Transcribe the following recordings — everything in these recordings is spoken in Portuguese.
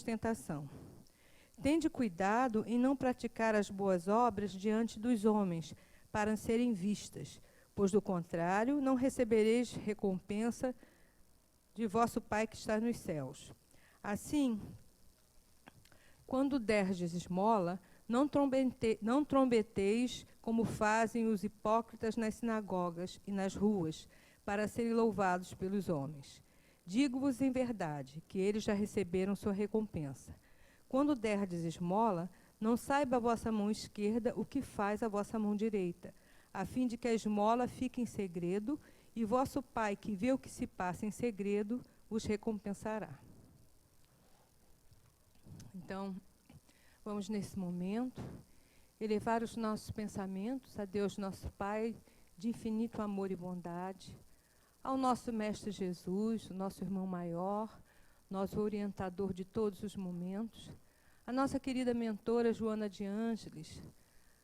ostentação. Tende cuidado em não praticar as boas obras diante dos homens, para serem vistas, pois, do contrário, não recebereis recompensa de vosso Pai que está nos céus. Assim, quando derdes esmola, não trombeteis como fazem os hipócritas nas sinagogas e nas ruas, para serem louvados pelos homens. Digo-vos em verdade, que eles já receberam sua recompensa. Quando derdes esmola, não saiba a vossa mão esquerda o que faz a vossa mão direita, a fim de que a esmola fique em segredo, e vosso Pai, que vê o que se passa em segredo, os recompensará. Então, vamos nesse momento elevar os nossos pensamentos a Deus, nosso Pai, de infinito amor e bondade, ao nosso Mestre Jesus, o nosso irmão maior, nosso orientador de todos os momentos, a nossa querida mentora Joana de Ângeles,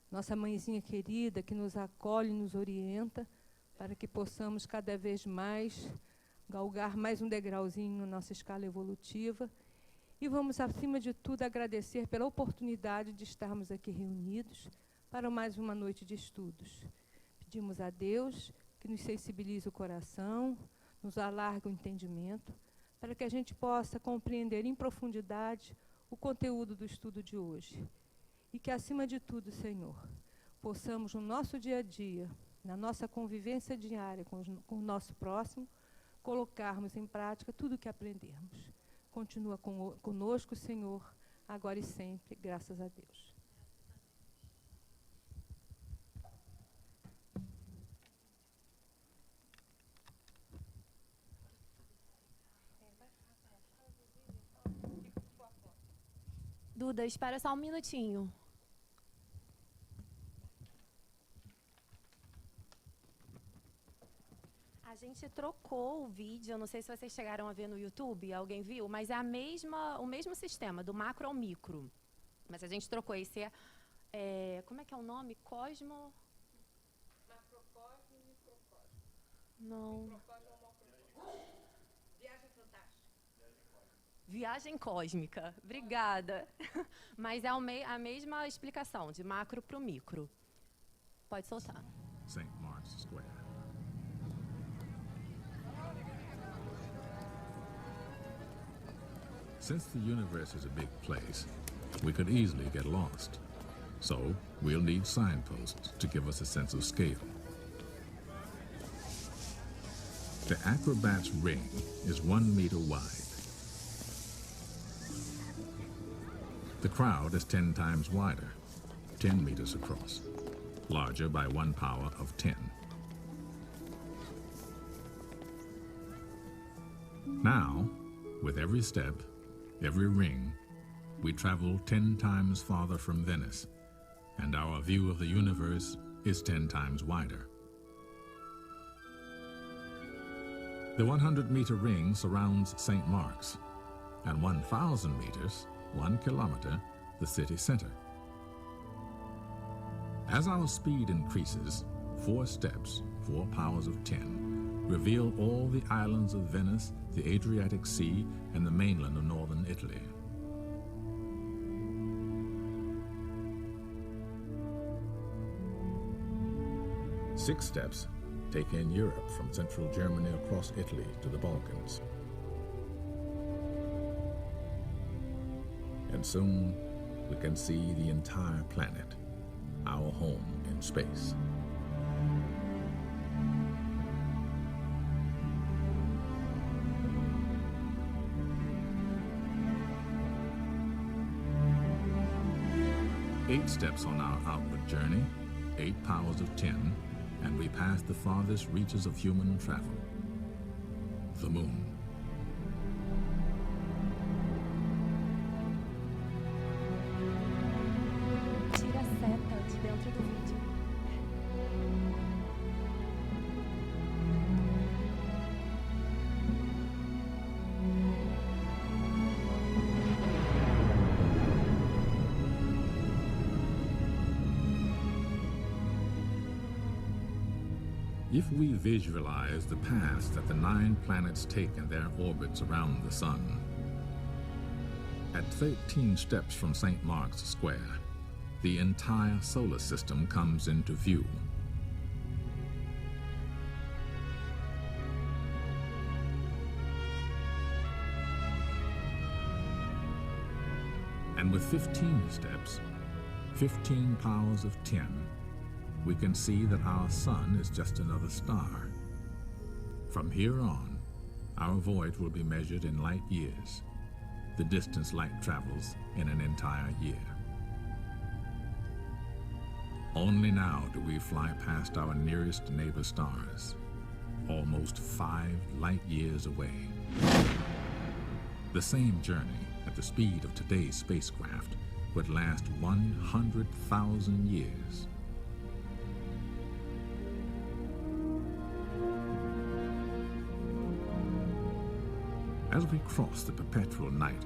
nossa mãezinha querida que nos acolhe e nos orienta para que possamos cada vez mais galgar mais um degrauzinho na nossa escala evolutiva. E vamos, acima de tudo, agradecer pela oportunidade de estarmos aqui reunidos para mais uma noite de estudos. Pedimos a Deus que nos sensibilize o coração, nos alargue o entendimento, para que a gente possa compreender em profundidade o conteúdo do estudo de hoje. E que, acima de tudo, Senhor, possamos no nosso dia a dia, na nossa convivência diária com o nosso próximo, colocarmos em prática tudo o que aprendermos. Continua conosco, Senhor, agora e sempre, graças a Deus. Duda, espera só um minutinho. A gente trocou o vídeo, eu não sei se vocês chegaram a ver no YouTube, alguém viu, mas é o mesmo sistema, do macro ao micro. Mas a gente trocou esse, como é que é o nome? Cosmo... Macrocosmo e microcosmo. Não. Microcosmo ou macrocosmo? Viagem fantástica. Viagem cósmica, obrigada. Mas é a mesma explicação, de macro para o micro. Pode soltar. St. Mark's Square. Since the universe is a big place, we could easily get lost. So, we'll need signposts to give us a sense of scale. The Acrobat's ring is 1 meter wide. The crowd is 10 times wider, 10 meters across, larger by 1 power of 10. Now, with every step, every ring, we travel 10 times farther from Venice, and our view of the universe is 10 times wider. The 100-meter ring surrounds St. Mark's, and 1,000 meters, 1 kilometer, the city center. As our speed increases, 4 steps, 4 powers of 10, reveal all the islands of Venice, the Adriatic Sea, and the mainland of northern Italy. Six steps take in Europe from central Germany across Italy to the Balkans. And soon we can see the entire planet, our home in space. Eight steps on our outward journey, 8 powers of 10, and we pass the farthest reaches of human travel, the moon. Tira a seta de dentro do vídeo. If we visualize the paths that the 9 planets take in their orbits around the sun, At 13 steps from St. Mark's Square, the entire solar system comes into view. And with 15 steps, 15 powers of 10, we can see that our sun is just another star. From here on, our voyage will be measured in light years, the distance light travels in an entire year. Only now do we fly past our nearest neighbor stars, almost 5 light years away. The same journey at the speed of today's spacecraft would last 100,000 years. As we cross the perpetual night,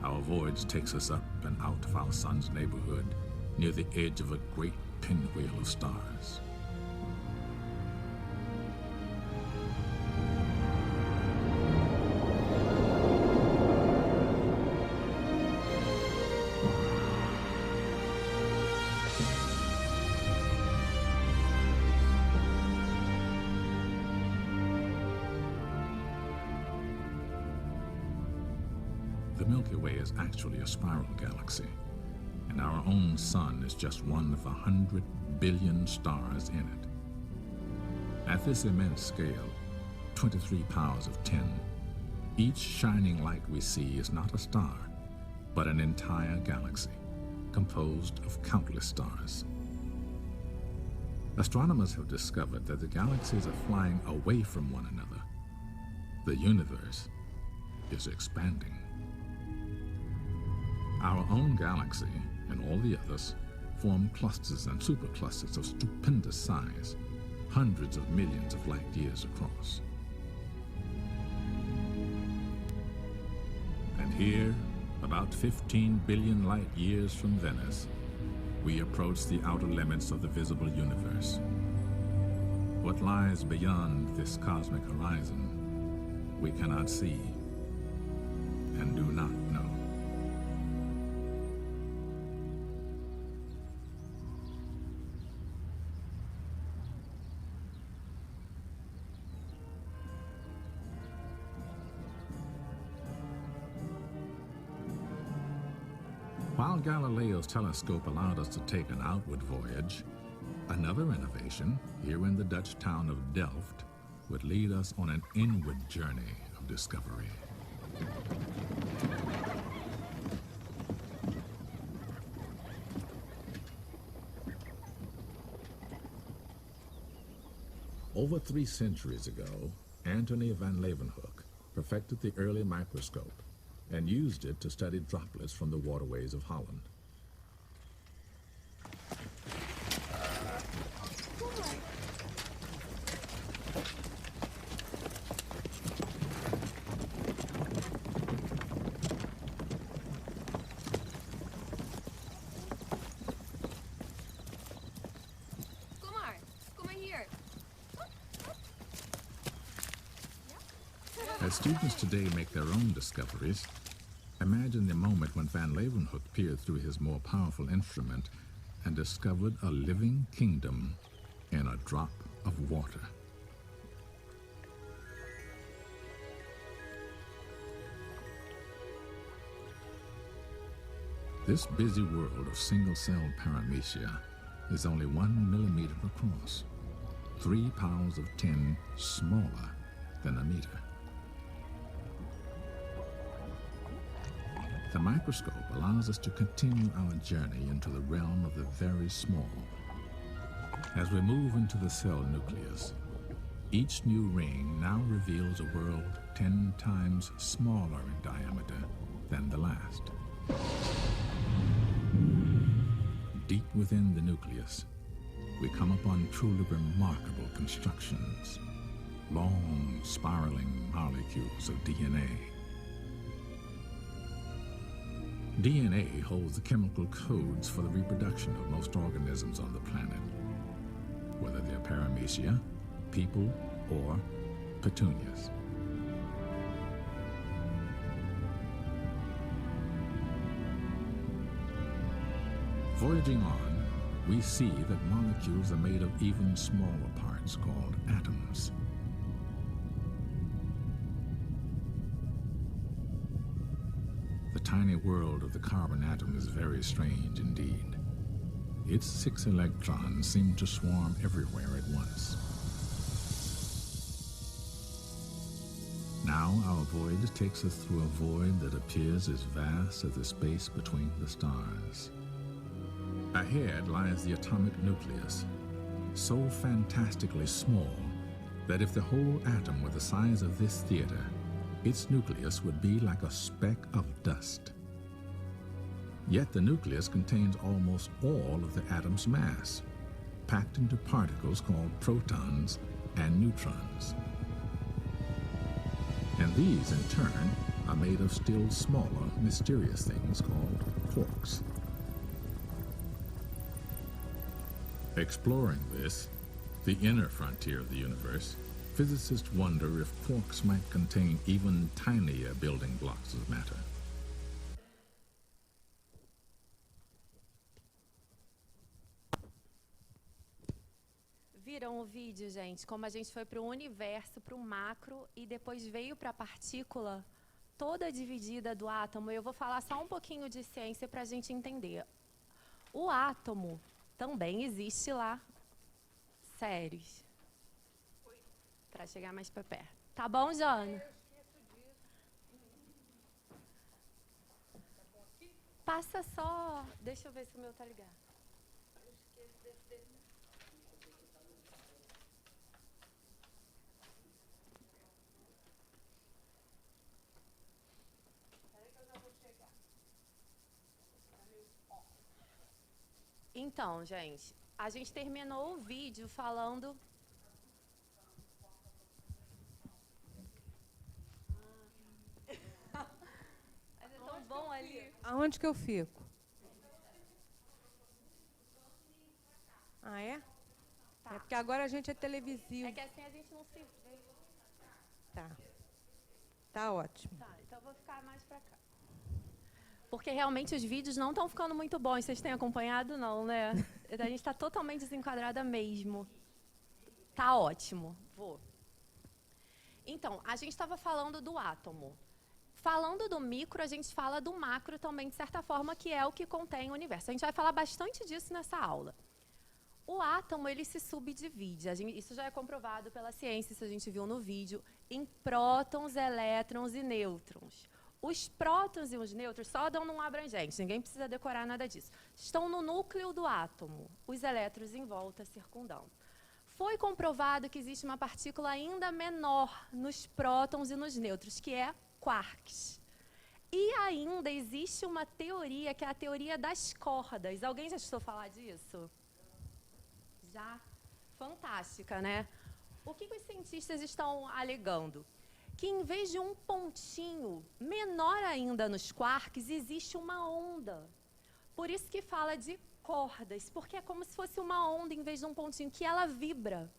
our voyage takes us up and out of our sun's neighborhood, near the edge of a great pinwheel of stars. The Milky Way is actually a spiral galaxy, and our own sun is just one of 100 billion stars in it. At this immense scale, 23 powers of 10, each shining light we see is not a star, but an entire galaxy, composed of countless stars. Astronomers have discovered that the galaxies are flying away from one another. The universe is expanding. Our own galaxy and all the others form clusters and superclusters of stupendous size, hundreds of millions of light years across. And here, about 15 billion light years from Venice, we approach the outer limits of the visible universe. What lies beyond this cosmic horizon, we cannot see and do not know. While Galileo's telescope allowed us to take an outward voyage, another innovation, here in the Dutch town of Delft, would lead us on an inward journey of discovery. Over 3 centuries ago, Antony van Leeuwenhoek perfected the early microscope and used it to study droplets from the waterways of Holland. As students today make their own discoveries, imagine the moment when Van Leeuwenhoek peered through his more powerful instrument and discovered a living kingdom in a drop of water. This busy world of single-celled paramecia is only 1 millimeter across, 3 powers of 10 smaller than a meter. The microscope allows us to continue our journey into the realm of the very small. As we move into the cell nucleus, each new ring now reveals a world 10 times smaller in diameter than the last. Deep within the nucleus, we come upon truly remarkable constructions, long spiraling molecules of DNA. DNA holds the chemical codes for the reproduction of most organisms on the planet, whether they're paramecia, people, or petunias. Voyaging on, we see that molecules are made of even smaller parts called atoms. The tiny world of the carbon atom is very strange indeed. Its 6 electrons seem to swarm everywhere at once. Now our voyage takes us through a void that appears as vast as the space between the stars. Ahead lies the atomic nucleus, so fantastically small that if the whole atom were the size of this theater, its nucleus would be like a speck of dust. Yet the nucleus contains almost all of the atom's mass, packed into particles called protons and neutrons. And these, in turn, are made of still smaller, mysterious things called quarks. Exploring this, the inner frontier of the universe, physicists wonder if quarks might contain even tinier building blocks of matter. Viram o vídeo, gente? Como a gente foi para o universo, para o macro, e depois veio para a partícula toda dividida do átomo. Eu vou falar só um pouquinho de ciência para a gente entender. O átomo também existe lá, séries. Para chegar mais para perto. Tá bom, Jana? Passa só... Deixa eu ver se o meu tá ligado. Então, gente, a gente terminou o vídeo falando... Mas é tão bom ali. Aonde que eu fico? Ah, é? Tá. É porque agora a gente é televisivo. É que assim a gente não se vê. Tá. Tá ótimo. Tá, então eu vou ficar mais pra cá. Porque realmente os vídeos não estão ficando muito bons. Vocês têm acompanhado, não, né? A gente está totalmente desenquadrada mesmo. Tá ótimo. Vou. Então, a gente estava falando do átomo. Falando do micro, a gente fala do macro também, de certa forma, que é o que contém o universo. A gente vai falar bastante disso nessa aula. O átomo, ele se subdivide. Isso já é comprovado pela ciência, isso a gente viu no vídeo, em prótons, elétrons e nêutrons. Os prótons e os nêutrons só dão num abrangente, ninguém precisa decorar nada disso. Estão no núcleo do átomo, os elétrons em volta circundando. Foi comprovado que existe uma partícula ainda menor nos prótons e nos nêutrons, que é quarks. E ainda existe uma teoria, que é a teoria das cordas. Alguém já escutou falar disso? Já? Fantástica, né? O que os cientistas estão alegando? Que em vez de um pontinho menor ainda nos quarks, existe uma onda. Por isso que fala de cordas, porque é como se fosse uma onda em vez de um pontinho, que ela vibra.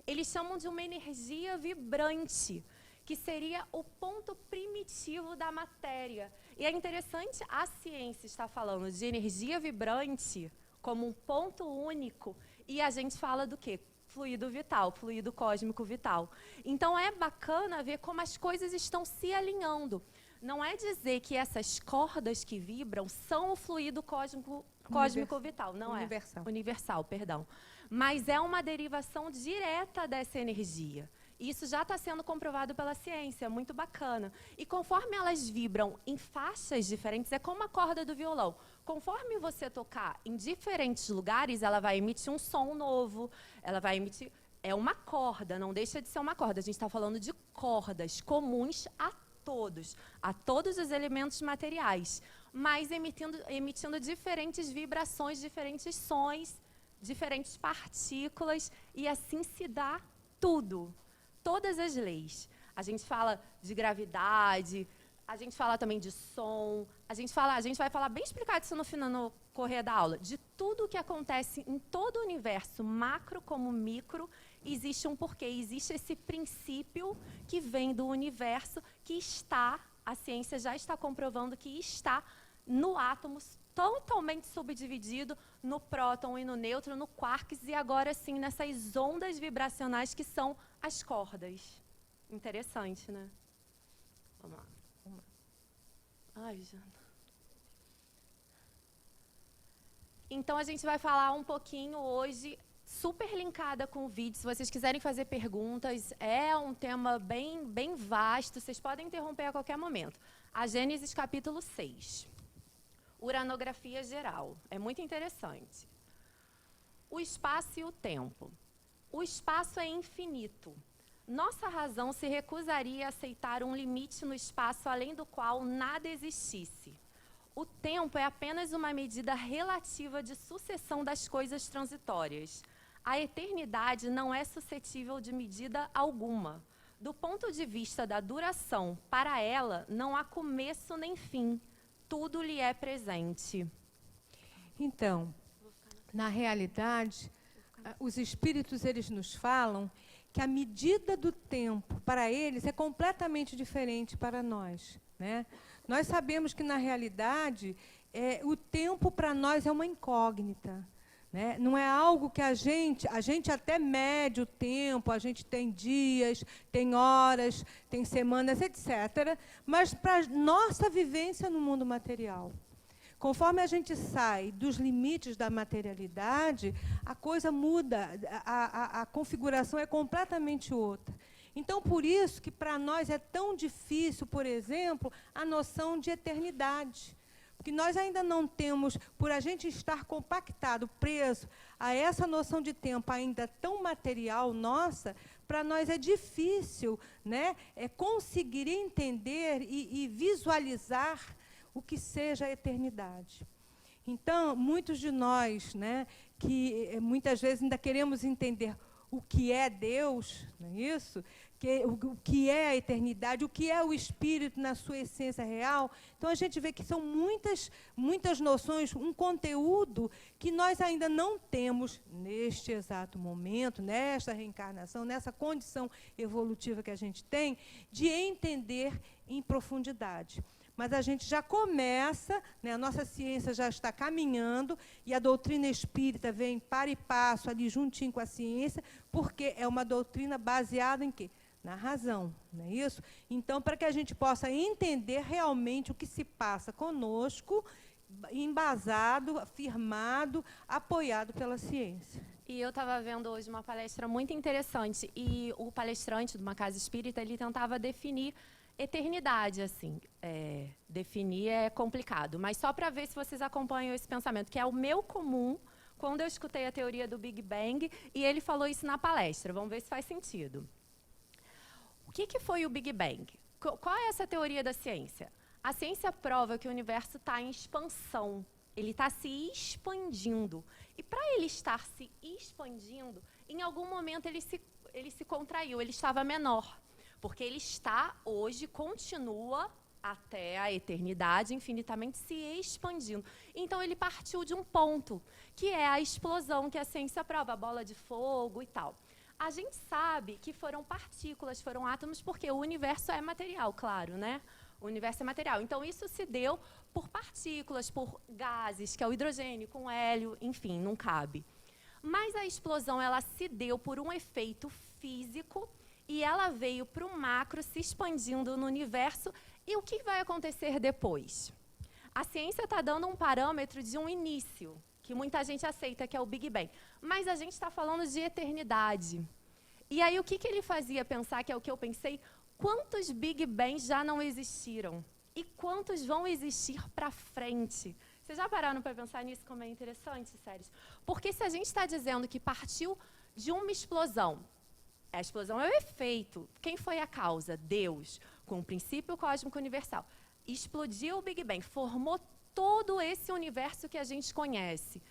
Eles chamam de uma energia vibrante, que seria o ponto primitivo da matéria. E é interessante, a ciência está falando de energia vibrante como um ponto único, e a gente fala do quê? Fluido vital, fluido cósmico vital. Então é bacana ver como as coisas estão se alinhando. Não é dizer que essas cordas que vibram são o fluido cósmico vital, não Universal. é? Universal, perdão. Mas é uma derivação direta dessa energia. Isso já está sendo comprovado pela ciência, é muito bacana. E conforme elas vibram em faixas diferentes, é como a corda do violão. Conforme você tocar em diferentes lugares, ela vai emitir um som novo, ela vai emitir... É uma corda, não deixa de ser uma corda. A gente está falando de cordas comuns a todos os elementos materiais, mas emitindo diferentes vibrações, diferentes sons, diferentes partículas, e assim se dá tudo. Todas as leis. A gente fala de gravidade, a gente fala também de som, a gente vai falar bem explicado isso no correr da aula. De tudo o que acontece em todo o universo, macro como micro, existe um porquê. Existe esse princípio que vem do universo, que está, a ciência já está comprovando que está no átomo totalmente subdividido no próton e no nêutron, no quarks, e agora sim nessas ondas vibracionais que são as cordas. Interessante, né? Vamos lá. Ai, Jana. Então, a gente vai falar um pouquinho hoje, super linkada com o vídeo. Se vocês quiserem fazer perguntas, é um tema bem vasto, vocês podem interromper a qualquer momento. A Gênesis capítulo 6. Uranografia geral. É muito interessante. O espaço e o tempo. O espaço é infinito. Nossa razão se recusaria a aceitar um limite no espaço além do qual nada existisse. O tempo é apenas uma medida relativa de sucessão das coisas transitórias. A eternidade não é suscetível de medida alguma. Do ponto de vista da duração, para ela não há começo nem fim. Tudo lhe é presente. Então, na realidade, os espíritos, eles nos falam que a medida do tempo para eles é completamente diferente para nós, né? Nós sabemos que, na realidade, o tempo para nós é uma incógnita, né? Não é algo que a gente até mede o tempo, a gente tem dias, tem horas, tem semanas, etc., mas para nossa vivência no mundo material. Conforme a gente sai dos limites da materialidade, a coisa muda, a configuração é completamente outra. Então, por isso que para nós é tão difícil, por exemplo, a noção de eternidade. Porque nós ainda não temos, por a gente estar compactado, preso a essa noção de tempo ainda tão material nossa, para nós é difícil, né, conseguir entender e visualizar o que seja a eternidade. Então, muitos de nós, né, que muitas vezes ainda queremos entender o que é Deus, não é isso? O que é a eternidade, o que é o Espírito na sua essência real. Então, a gente vê que são muitas noções, um conteúdo que nós ainda não temos neste exato momento, nesta reencarnação, nessa condição evolutiva que a gente tem, de entender em profundidade. Mas a gente já começa, né, a nossa ciência já está caminhando, e a doutrina espírita vem para e passo ali juntinho com a ciência, porque é uma doutrina baseada em quê? Na razão, não é isso? Então, para que a gente possa entender realmente o que se passa conosco, embasado, afirmado, apoiado pela ciência. E eu estava vendo hoje uma palestra muito interessante, e o palestrante de uma casa espírita, ele tentava definir eternidade, assim. Definir é complicado, mas só para ver se vocês acompanham esse pensamento, que é o meu comum, quando eu escutei a teoria do Big Bang, e ele falou isso na palestra. Vamos ver se faz sentido. O que foi o Big Bang? Qual é essa teoria da ciência? A ciência prova que o universo está em expansão. Ele está se expandindo. E para ele estar se expandindo, em algum momento ele se contraiu, ele estava menor. Porque ele está, hoje, continua até a eternidade, infinitamente se expandindo. Então, ele partiu de um ponto, que é a explosão que a ciência prova, a bola de fogo e tal. A gente sabe que foram partículas, foram átomos, porque o universo é material, claro, né? O universo é material. Então, isso se deu por partículas, por gases, que é o hidrogênio com hélio, enfim, não cabe. Mas a explosão, ela se deu por um efeito físico, e ela veio para o macro, se expandindo no universo. E o que vai acontecer depois? A ciência está dando um parâmetro de um início, que muita gente aceita, que é o Big Bang. Mas a gente está falando de eternidade. E aí, o que ele fazia pensar, que é o que eu pensei, quantos Big Bangs já não existiram? E quantos vão existir para frente? Vocês já pararam para pensar nisso, como é interessante, Séries? Porque se a gente está dizendo que partiu de uma explosão, a explosão é o efeito. Quem foi a causa? Deus, com o princípio cósmico universal. Explodiu o Big Bang, formou todo esse universo que a gente conhece.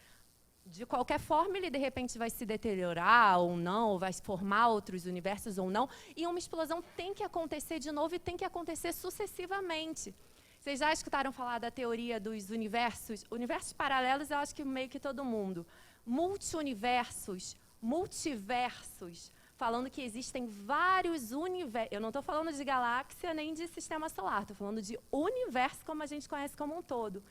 De qualquer forma, ele, de repente, vai se deteriorar ou não, ou vai formar outros universos ou não. E uma explosão tem que acontecer de novo e tem que acontecer sucessivamente. Vocês já escutaram falar da teoria dos universos? Universos paralelos, eu acho que meio que todo mundo. Multi-universos, multiversos. Falando que existem vários universos. Eu não estou falando de galáxia nem de sistema solar, estou falando de universo como a gente conhece como um todo.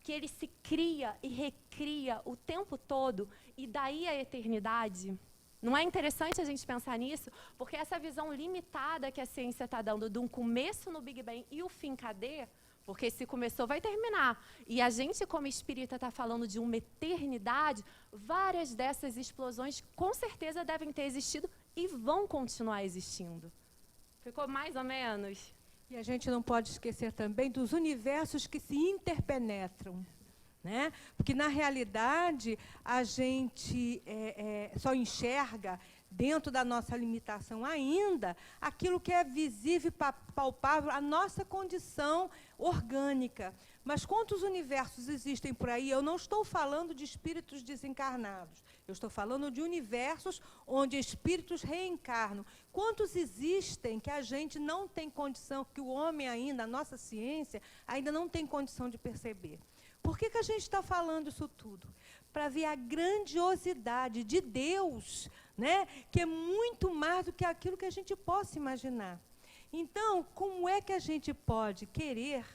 que ele se cria e recria o tempo todo, e daí a eternidade. Não é interessante a gente pensar nisso? Porque essa visão limitada que a ciência está dando de um começo no Big Bang e o fim, cadê? Porque se começou, vai terminar. E a gente, como espírita, está falando de uma eternidade. Várias dessas explosões, com certeza, devem ter existido e vão continuar existindo. Ficou mais ou menos? E a gente não pode esquecer também dos universos que se interpenetram, né? Porque, na realidade, a gente só enxerga, dentro da nossa limitação ainda, aquilo que é visível e palpável, a nossa condição orgânica. Mas quantos universos existem por aí? Eu não estou falando de espíritos desencarnados. Eu estou falando de universos onde espíritos reencarnam. Quantos existem que a gente não tem condição, que o homem ainda, a nossa ciência, ainda não tem condição de perceber? Por que a gente está falando isso tudo? Para ver a grandiosidade de Deus, né? Que é muito mais do que aquilo que a gente possa imaginar. Então, como é que a gente pode querer,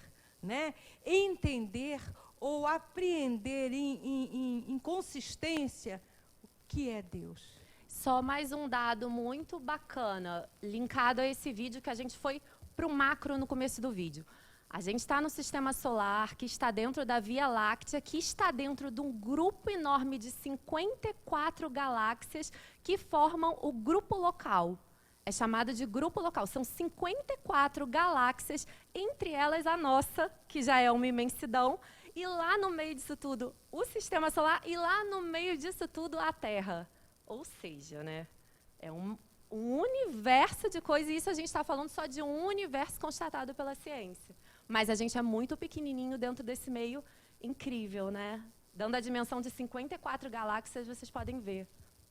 né, entender ou apreender em consistência o que é Deus? Só mais um dado muito bacana, linkado a esse vídeo que a gente foi para o macro no começo do vídeo. A gente está no sistema solar, que está dentro da Via Láctea, que está dentro de um grupo enorme de 54 galáxias que formam o grupo local. É chamado de grupo local. São 54 galáxias, entre elas a nossa, que já é uma imensidão, e lá no meio disso tudo, o sistema solar, e lá no meio disso tudo, a Terra. Ou seja, né, é um universo de coisas, e isso a gente está falando só de um universo constatado pela ciência. Mas a gente é muito pequenininho dentro desse meio incrível, né? Dando a dimensão de 54 galáxias, vocês podem ver.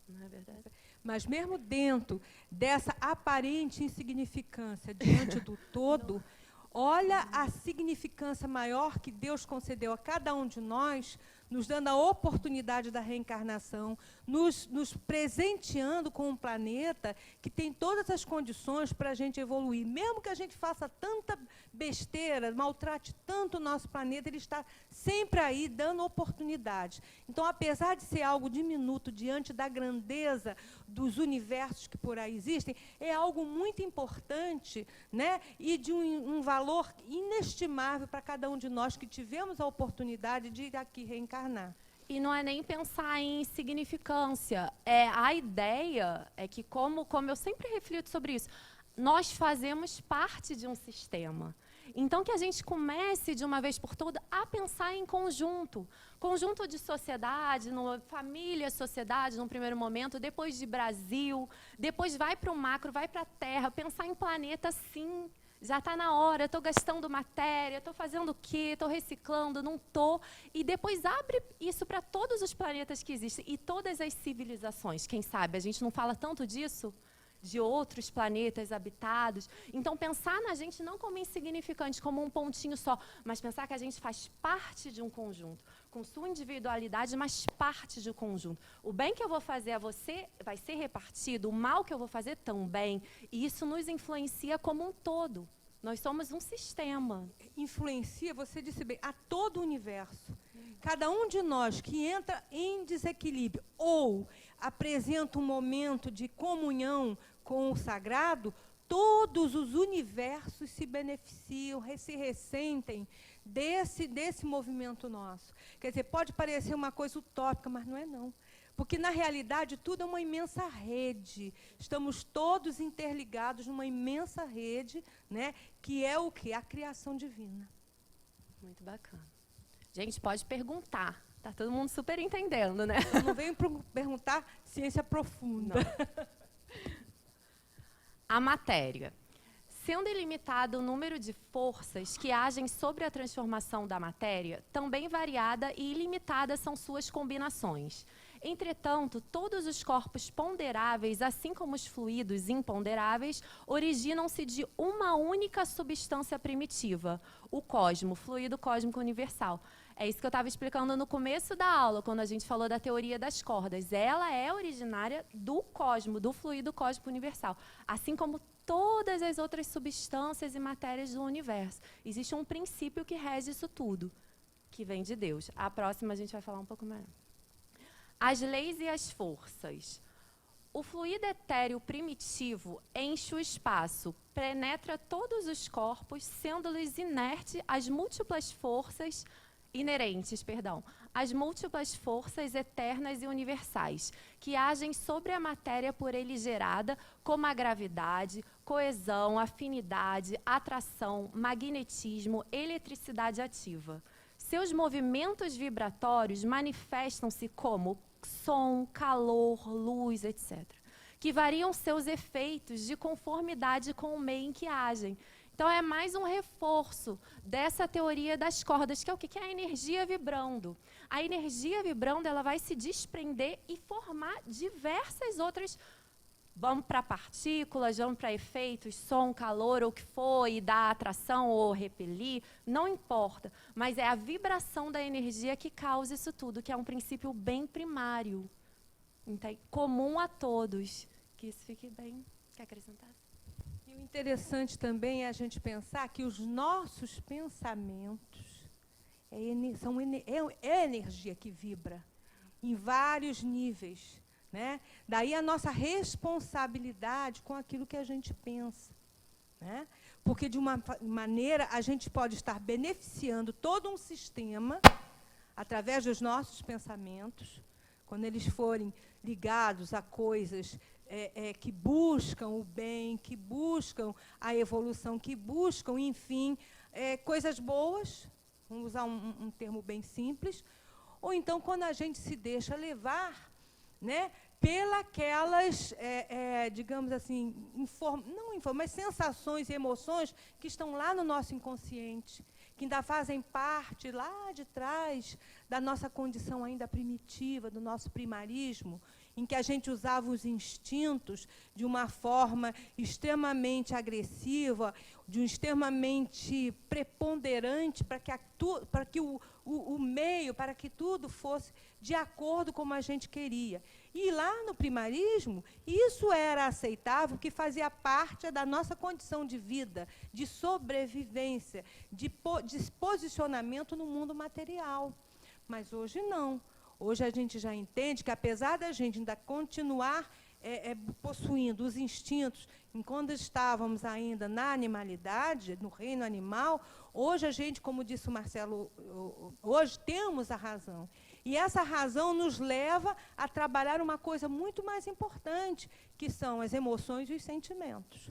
Não é verdade? Mas mesmo dentro dessa aparente insignificância diante do todo, olha a significância maior que Deus concedeu a cada um de nós, nos dando a oportunidade da reencarnação, nos presenteando com um planeta que tem todas as condições para a gente evoluir. Mesmo que a gente faça tanta besteira, maltrate tanto o nosso planeta, ele está sempre aí dando oportunidades. Então, apesar de ser algo diminuto diante da grandeza dos universos que por aí existem, é algo muito importante, né, e de um valor inestimável para cada um de nós que tivemos a oportunidade de ir aqui reencarnar. E não é nem pensar em significância. A ideia é que, como eu sempre reflito sobre isso, nós fazemos parte de um sistema. Então, que a gente comece, de uma vez por todas, a pensar em conjunto. Conjunto de sociedade, família, sociedade, num primeiro momento, depois de Brasil, depois vai para o macro, vai para a Terra, pensar em planeta, sim. Já está na hora, estou gastando matéria, estou fazendo o quê? Estou reciclando, não estou. E depois abre isso para todos os planetas que existem e todas as civilizações. Quem sabe? A gente não fala tanto disso, de outros planetas habitados. Então, pensar na gente não como insignificante, como um pontinho só, mas pensar que a gente faz parte de um conjunto, com sua individualidade, mas parte de um conjunto. O bem que eu vou fazer a você vai ser repartido, o mal que eu vou fazer também. E isso nos influencia como um todo. Nós somos um sistema. Influencia, você disse bem, a todo o universo. Cada um de nós que entra em desequilíbrio ou apresenta um momento de comunhão com o sagrado, todos os universos se beneficiam, se ressentem desse movimento nosso. Quer dizer, pode parecer uma coisa utópica, mas não é não. Porque, na realidade, tudo é uma imensa rede. Estamos todos interligados numa imensa rede, né, que é o quê? A criação divina. Muito bacana. Gente, pode perguntar. Está todo mundo super entendendo, né? Eu não venho perguntar ciência profunda. Não. A matéria. Sendo ilimitado o número de forças que agem sobre a transformação da matéria, também variada e ilimitada são suas combinações. Entretanto, todos os corpos ponderáveis, assim como os fluidos imponderáveis, originam-se de uma única substância primitiva, o cosmo, fluido cósmico universal. É isso que eu estava explicando no começo da aula, quando a gente falou da teoria das cordas. Ela é originária do cosmo, do fluido cósmico universal, assim como todas as outras substâncias e matérias do universo. Existe um princípio que rege isso tudo. que vem de Deus. A próxima a gente vai falar um pouco mais. As leis e as forças. O fluido etéreo primitivo enche o espaço, penetra todos os corpos, sendo-lhes inerte as múltiplas forças inerentes, as múltiplas forças eternas e universais, que agem sobre a matéria por ele gerada, como a gravidade, coesão, afinidade, atração, magnetismo, eletricidade ativa. Seus movimentos vibratórios manifestam-se como som, calor, luz, etc., que variam seus efeitos de conformidade com o meio em que agem. Então, é mais um reforço dessa teoria das cordas, que é o quê? Que é a energia vibrando. A energia vibrando, ela vai se desprender e formar diversas outras. Vamos para partículas, vamos para efeitos, som, calor, ou o que for, e dar atração ou repelir, não importa. Mas é a vibração da energia que causa isso tudo, que é um princípio bem primário, comum a todos. Que isso fique bem. Quer acrescentar? E o interessante também é a gente pensar que os nossos pensamentos é energia que vibra em vários níveis. Né? Daí a nossa responsabilidade com aquilo que a gente pensa. Né? Porque, de uma maneira, a gente pode estar beneficiando todo um sistema através dos nossos pensamentos, quando eles forem ligados a coisas que buscam o bem, que buscam a evolução, que buscam, enfim, coisas boas, vamos usar um termo bem simples, ou então quando a gente se deixa levar, né, pelas, digamos assim, mas sensações e emoções que estão lá no nosso inconsciente, que ainda fazem parte lá de trás da nossa condição ainda primitiva, do nosso primarismo, em que a gente usava os instintos de uma forma extremamente agressiva, de um extremamente preponderante para que o meio, para que tudo fosse de acordo com como a gente queria. E lá no primarismo, isso era aceitável, que fazia parte da nossa condição de vida, de sobrevivência, de posicionamento no mundo material. Mas hoje não. Hoje a gente já entende que, apesar da gente ainda continuar possuindo os instintos, enquanto estávamos ainda na animalidade, no reino animal, hoje a gente, como disse o Marcelo, hoje temos a razão. E essa razão nos leva a trabalhar uma coisa muito mais importante, que são as emoções e os sentimentos.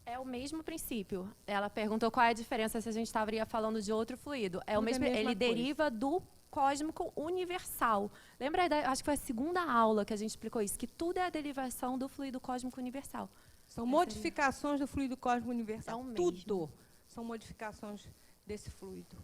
É o mesmo princípio. Ela perguntou qual é a diferença se a gente estaria falando de outro fluido. É o mesmo, ele deriva do cósmico universal. Lembra, acho que foi a segunda aula que a gente explicou isso, que tudo é a derivação do fluido cósmico universal. São modificações do fluido cósmico universal. É o mesmo. Tudo são modificações desse fluido.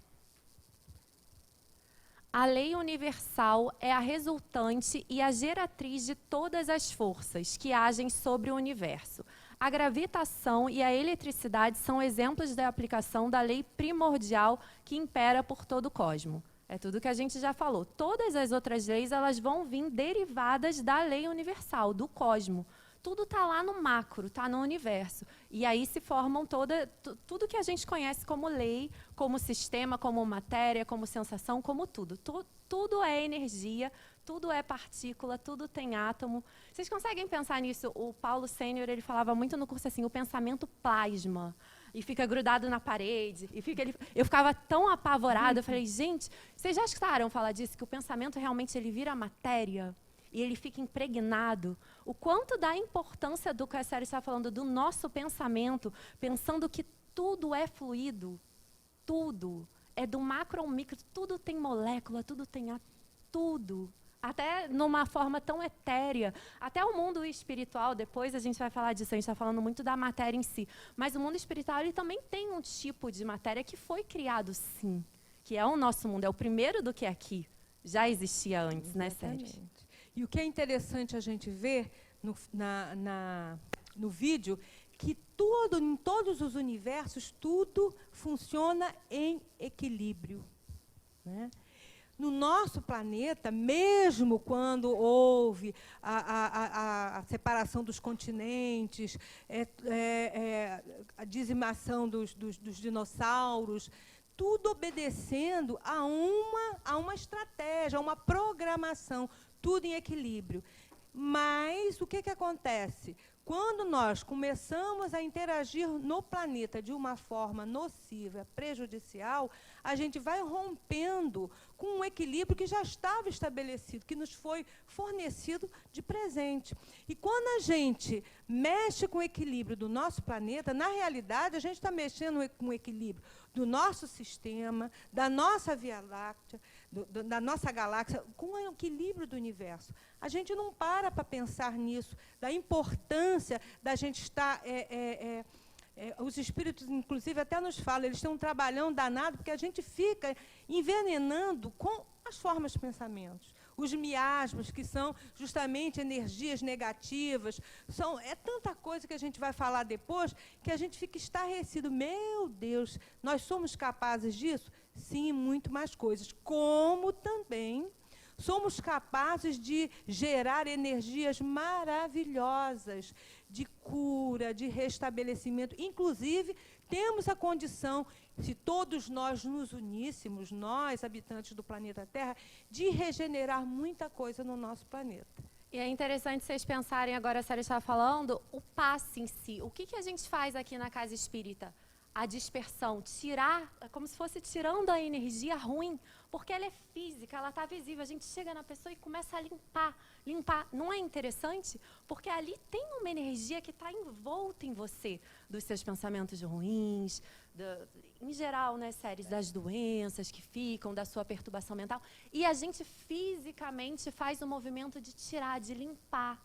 A lei universal é a resultante e a geratriz de todas as forças que agem sobre o universo. A gravitação e a eletricidade são exemplos da aplicação da lei primordial que impera por todo o cosmos. É tudo que a gente já falou. Todas as outras leis, elas vão vir derivadas da lei universal, do cosmos. Tudo está lá no macro, está no universo. E aí se formam tudo que a gente conhece como lei, como sistema, como matéria, como sensação, como tudo. Tudo é energia, tudo é partícula, tudo tem átomo. Vocês conseguem pensar nisso? O Paulo Sênior, ele falava muito no curso assim, o pensamento plasma, e fica grudado na parede, eu ficava tão apavorada, eu falei, gente, vocês já escutaram falar disso, que o pensamento realmente ele vira matéria? E ele fica impregnado. O quanto da importância do que a Sérgio está falando, do nosso pensamento, pensando que tudo é fluido, tudo, é do macro ao micro, tudo tem molécula, tudo tem tudo. Até numa forma tão etérea. Até o mundo espiritual, depois a gente vai falar disso, a gente está falando muito da matéria em si. Mas o mundo espiritual ele também tem um tipo de matéria que foi criado, sim. Que é o nosso mundo, é o primeiro do que aqui. Já existia antes, né, Sérgio? E o que é interessante a gente ver no vídeo, que em todos os universos, tudo funciona em equilíbrio. Né? no nosso planeta, mesmo quando houve a separação dos continentes, a dizimação dos dinossauros, tudo obedecendo a uma estratégia, a uma programação, tudo em equilíbrio. Mas o que acontece? Quando nós começamos a interagir no planeta de uma forma nociva, prejudicial, a gente vai rompendo com um equilíbrio que já estava estabelecido, que nos foi fornecido de presente. E quando a gente mexe com o equilíbrio do nosso planeta, na realidade, a gente está mexendo com o equilíbrio do nosso sistema, da nossa Via Láctea, da nossa galáxia, com o equilíbrio do universo. A gente não para pensar nisso, da importância da gente estar... os espíritos, inclusive, até nos falam, eles têm um trabalhão danado, porque a gente fica envenenando com as formas de pensamentos. Os miasmas, que são justamente energias negativas, é tanta coisa que a gente vai falar depois, que a gente fica estarrecido. Meu Deus, nós somos capazes disso? Sim, muito mais coisas. Como também somos capazes de gerar energias maravilhosas, de cura, de restabelecimento. Inclusive, temos a condição, se todos nós nos uníssemos, nós, habitantes do planeta Terra, de regenerar muita coisa no nosso planeta. E é interessante vocês pensarem, agora a Célia está falando, o passe em si. O que a gente faz aqui na Casa Espírita? A dispersão, tirar, como se fosse tirando a energia ruim, porque ela é física, ela está visível. A gente chega na pessoa e começa a limpar. Não é interessante? Porque ali tem uma energia que está envolta em você, dos seus pensamentos ruins, em geral, né, séries das doenças que ficam, da sua perturbação mental. E a gente fisicamente faz o movimento de tirar, de limpar.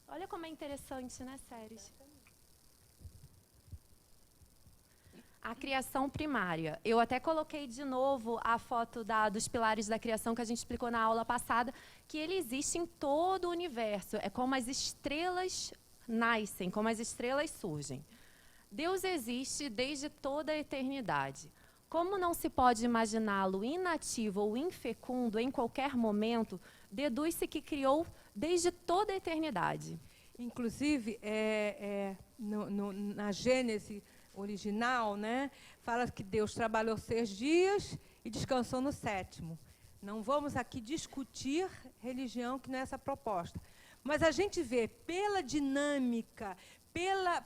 Olha como é interessante, né, séries? A criação primária. Eu até coloquei de novo a foto dos pilares da criação que a gente explicou na aula passada, que ele existe em todo o universo. É como as estrelas nascem, como as estrelas surgem. Deus existe desde toda a eternidade. Como não se pode imaginá-lo inativo ou infecundo em qualquer momento, deduz-se que criou desde toda a eternidade. Inclusive, na Gênese original, né, fala que Deus trabalhou 6 dias e descansou no 7º. Não vamos aqui discutir religião, que não é essa a proposta. Mas a gente vê pela dinâmica, pela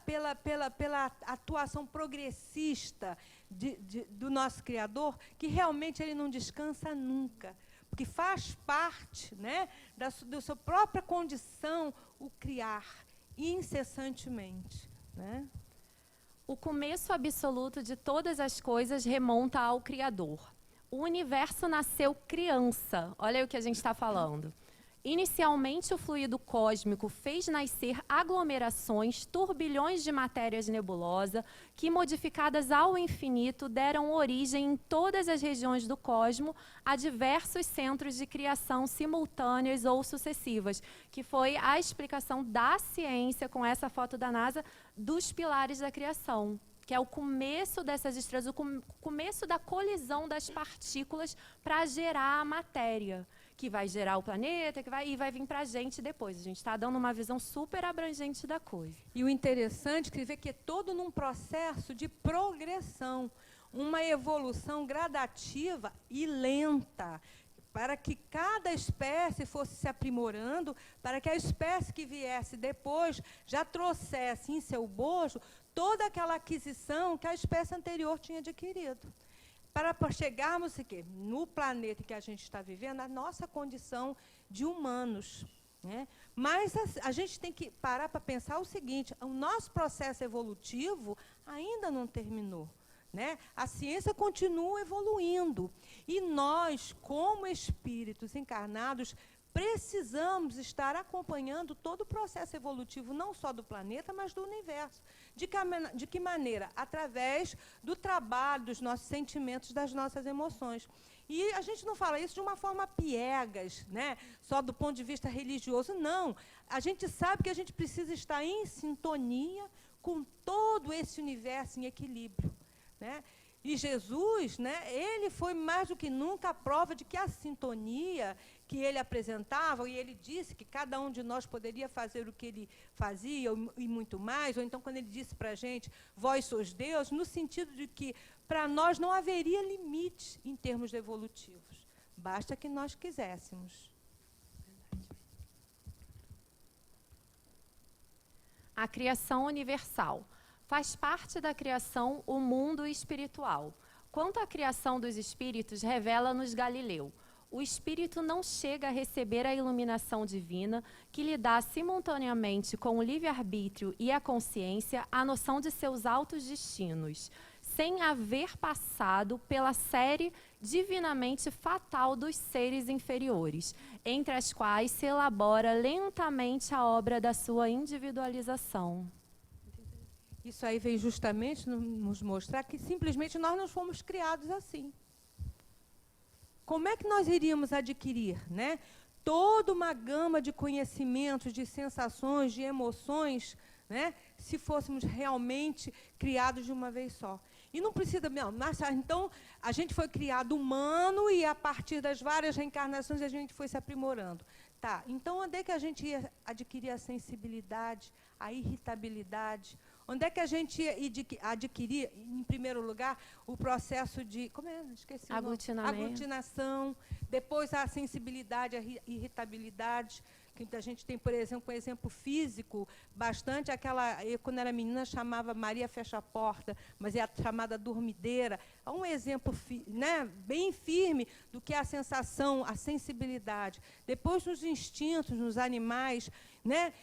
atuação progressista do nosso Criador, que realmente ele não descansa nunca, porque faz parte, né, da sua própria condição o criar incessantemente, né? O começo absoluto de todas as coisas remonta ao Criador. O universo nasceu criança. Olha aí o que a gente está falando. Inicialmente, o fluido cósmico fez nascer aglomerações, turbilhões de matérias nebulosa, que, modificadas ao infinito, deram origem em todas as regiões do cosmo a diversos centros de criação simultâneas ou sucessivas, que foi a explicação da ciência, com essa foto da NASA, dos pilares da criação, que é o começo dessas estrelas, o começo da colisão das partículas para gerar a matéria, que vai gerar o planeta, e vai vir para a gente depois. A gente está dando uma visão super abrangente da coisa. E o interessante é que vê que é todo num processo de progressão, uma evolução gradativa e lenta, para que cada espécie fosse se aprimorando, para que a espécie que viesse depois já trouxesse em seu bojo toda aquela aquisição que a espécie anterior tinha adquirido. Para chegarmos aqui, no planeta que a gente está vivendo, a nossa condição de humanos, né? Mas a gente tem que parar para pensar o seguinte, o nosso processo evolutivo ainda não terminou, né? A ciência continua evoluindo. E nós, como espíritos encarnados, precisamos estar acompanhando todo o processo evolutivo, não só do planeta, mas do universo. De que maneira? Através do trabalho dos nossos sentimentos, das nossas emoções. E a gente não fala isso de uma forma piegas, né? Só do ponto de vista religioso, não. A gente sabe que a gente precisa estar em sintonia com todo esse universo em equilíbrio, né? E Jesus, né, ele foi mais do que nunca a prova de que a sintonia que ele apresentava, e ele disse que cada um de nós poderia fazer o que ele fazia e muito mais, ou então quando ele disse para a gente, vós sois Deus, no sentido de que para nós não haveria limite em termos evolutivos, basta que nós quiséssemos. A criação universal. Faz parte da criação o mundo espiritual. Quanto à criação dos espíritos, revela-nos Galileu. O espírito não chega a receber a iluminação divina que lhe dá simultaneamente com o livre-arbítrio e a consciência a noção de seus altos destinos, sem haver passado pela série divinamente fatal dos seres inferiores, entre as quais se elabora lentamente a obra da sua individualização. Isso aí vem justamente nos mostrar que simplesmente nós não fomos criados assim. Como é que nós iríamos adquirir, né, toda uma gama de conhecimentos, de sensações, de emoções, né, se fôssemos realmente criados de uma vez só? E não precisa... Não, então, a gente foi criado humano e, a partir das várias reencarnações, a gente foi se aprimorando. Tá, então, onde é que a gente ia adquirir a sensibilidade, a irritabilidade? Onde é que a gente ia adquirir, em primeiro lugar, o processo de... Como é? Esqueci o nome. Aglutinação. Depois, a sensibilidade, a irritabilidade. Que a gente tem, por exemplo, um exemplo físico, bastante aquela... Eu, quando era menina, chamava Maria Fecha a Porta, mas é a chamada dormideira. É um exemplo, né, bem firme do que é a sensação, a sensibilidade. Depois, nos instintos, nos animais, né?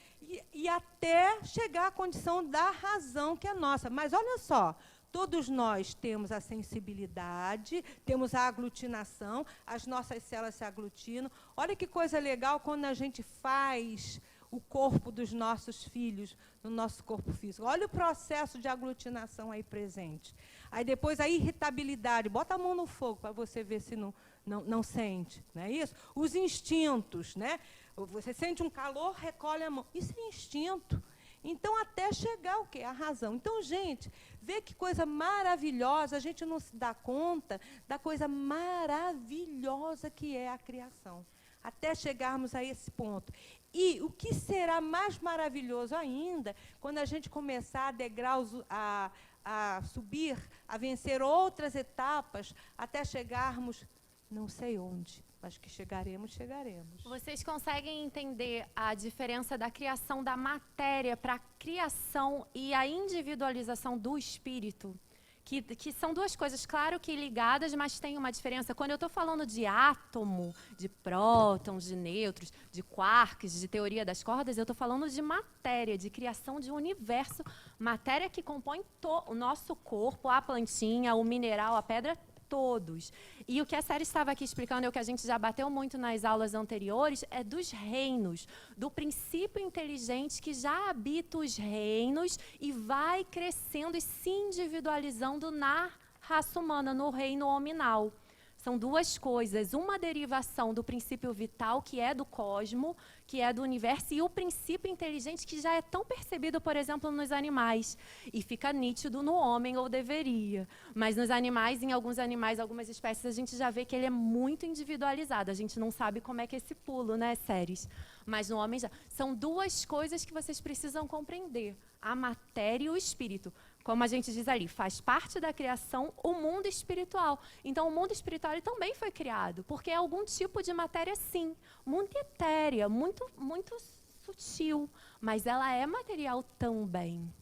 E até chegar à condição da razão, que é nossa. Mas, olha só, todos nós temos a sensibilidade, temos a aglutinação, as nossas células se aglutinam. Olha que coisa legal quando a gente faz o corpo dos nossos filhos no nosso corpo físico. Olha o processo de aglutinação aí presente. Aí depois a irritabilidade. Bota a mão no fogo para você ver se não sente. Não é isso? Os instintos, né? Você sente um calor, recolhe a mão. Isso é instinto. Então, até chegar o quê? A razão. Então, gente, vê que coisa maravilhosa, a gente não se dá conta da coisa maravilhosa que é a criação, até chegarmos a esse ponto. E o que será mais maravilhoso ainda, quando a gente começar a degraus, a subir, a vencer outras etapas, até chegarmos, não sei onde, mas que chegaremos, chegaremos. Vocês conseguem entender a diferença da criação da matéria para a criação e a individualização do espírito? Que são duas coisas, claro que ligadas, mas tem uma diferença. Quando eu estou falando de átomo, de prótons, de nêutrons, de quarks, de teoria das cordas, eu estou falando de matéria, de criação de um universo. Matéria que compõe o nosso corpo, a plantinha, o mineral, a pedra, todos. E o que a Série estava aqui explicando, é o que a gente já bateu muito nas aulas anteriores, é dos reinos, do princípio inteligente que já habita os reinos e vai crescendo e se individualizando na raça humana, no reino hominal. São duas coisas, uma derivação do princípio vital, que é do cosmo, que é do universo, e o princípio inteligente, que já é tão percebido, por exemplo, nos animais, e fica nítido no homem, ou deveria. Mas nos animais, em alguns animais, algumas espécies, a gente já vê que ele é muito individualizado. A gente não sabe como é que é esse pulo, né, Séries? Mas no homem já. São duas coisas que vocês precisam compreender, a matéria e o espírito. Como a gente diz ali, faz parte da criação o mundo espiritual. Então, o mundo espiritual ele também foi criado, porque é algum tipo de matéria, sim, muito etérea, muito sutil, mas ela é material também.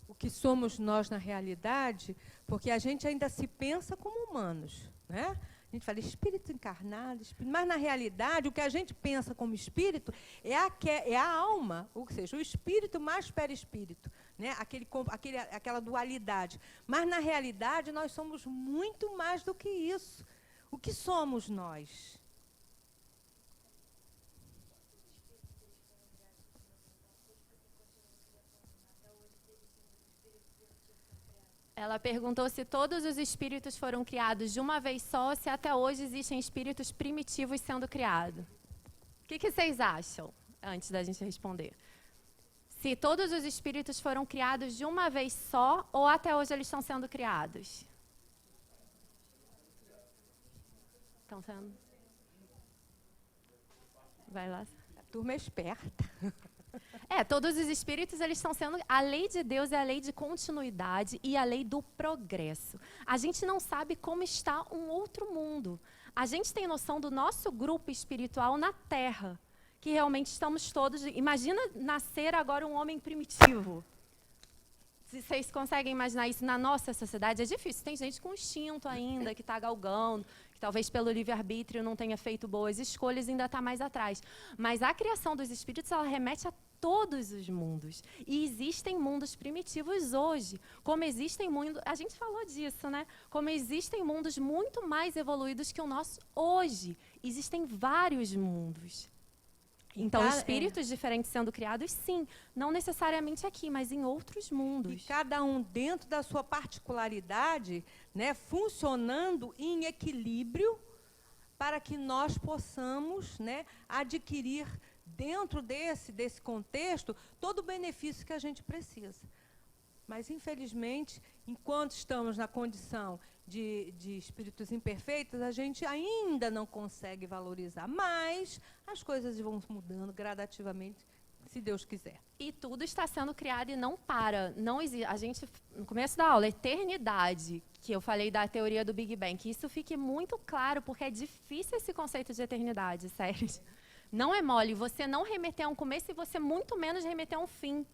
O que somos nós na realidade, porque a gente ainda se pensa como humanos, né? A gente fala espírito encarnado, mas na realidade o que a gente pensa como espírito é a alma, ou seja, o espírito mais perispírito, né? Aquela dualidade. Mas na realidade nós somos muito mais do que isso. O que somos nós? Ela perguntou se todos os espíritos foram criados de uma vez só, se até hoje existem espíritos primitivos sendo criados. O que vocês acham, antes da gente responder? Se todos os espíritos foram criados de uma vez só, ou até hoje eles estão sendo criados? Estão sendo... Vai lá. A turma é esperta. Todos os espíritos, eles estão sendo... A lei de Deus é a lei de continuidade e a lei do progresso. A gente não sabe como está um outro mundo. A gente tem noção do nosso grupo espiritual na Terra, que realmente estamos todos... Imagina nascer agora um homem primitivo. Se vocês conseguem imaginar isso na nossa sociedade, é difícil. Tem gente com instinto ainda, que está galgando, que talvez pelo livre-arbítrio não tenha feito boas escolhas e ainda está mais atrás. Mas a criação dos espíritos, ela remete a todos os mundos. E existem mundos primitivos hoje. Como existem mundos... A gente falou disso, né? Como existem mundos muito mais evoluídos que o nosso hoje. Existem vários mundos. Então, espíritos diferentes sendo criados, sim. Não necessariamente aqui, mas em outros mundos. E cada um dentro da sua particularidade, né, funcionando em equilíbrio para que nós possamos, né, adquirir dentro desse contexto todo o benefício que a gente precisa. Mas, infelizmente, enquanto estamos na condição de espíritos imperfeitos, a gente ainda não consegue valorizar. Mas as coisas vão mudando gradativamente, se Deus quiser. E tudo está sendo criado e não para. Não existe. A gente, no começo da aula, eternidade, que eu falei da teoria do Big Bang, que isso fique muito claro, porque é difícil esse conceito de eternidade, sério. Não é mole você não remeter a um começo e você muito menos remeter a um fim.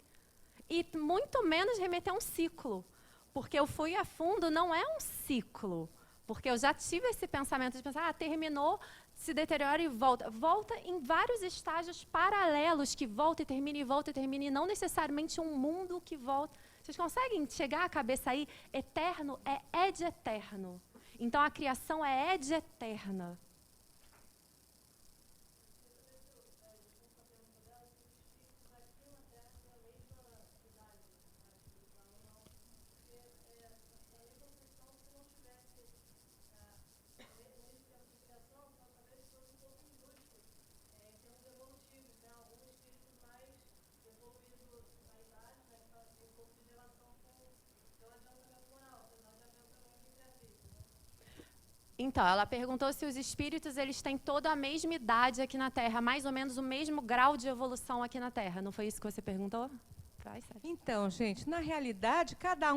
E muito menos remeter a um ciclo. Porque eu fui a fundo, não é um ciclo. Porque eu já tive esse pensamento de pensar, terminou, se deteriora e volta. Volta em vários estágios paralelos, que volta e termina, e não necessariamente um mundo que volta. Vocês conseguem chegar à cabeça aí? Eterno é ed eterno. Então, a criação é ed eterna. Então, ela perguntou se os espíritos eles têm toda a mesma idade aqui na Terra, mais ou menos o mesmo grau de evolução aqui na Terra. Não foi isso que você perguntou? Vai, Sérgio. Então, gente, na realidade, cada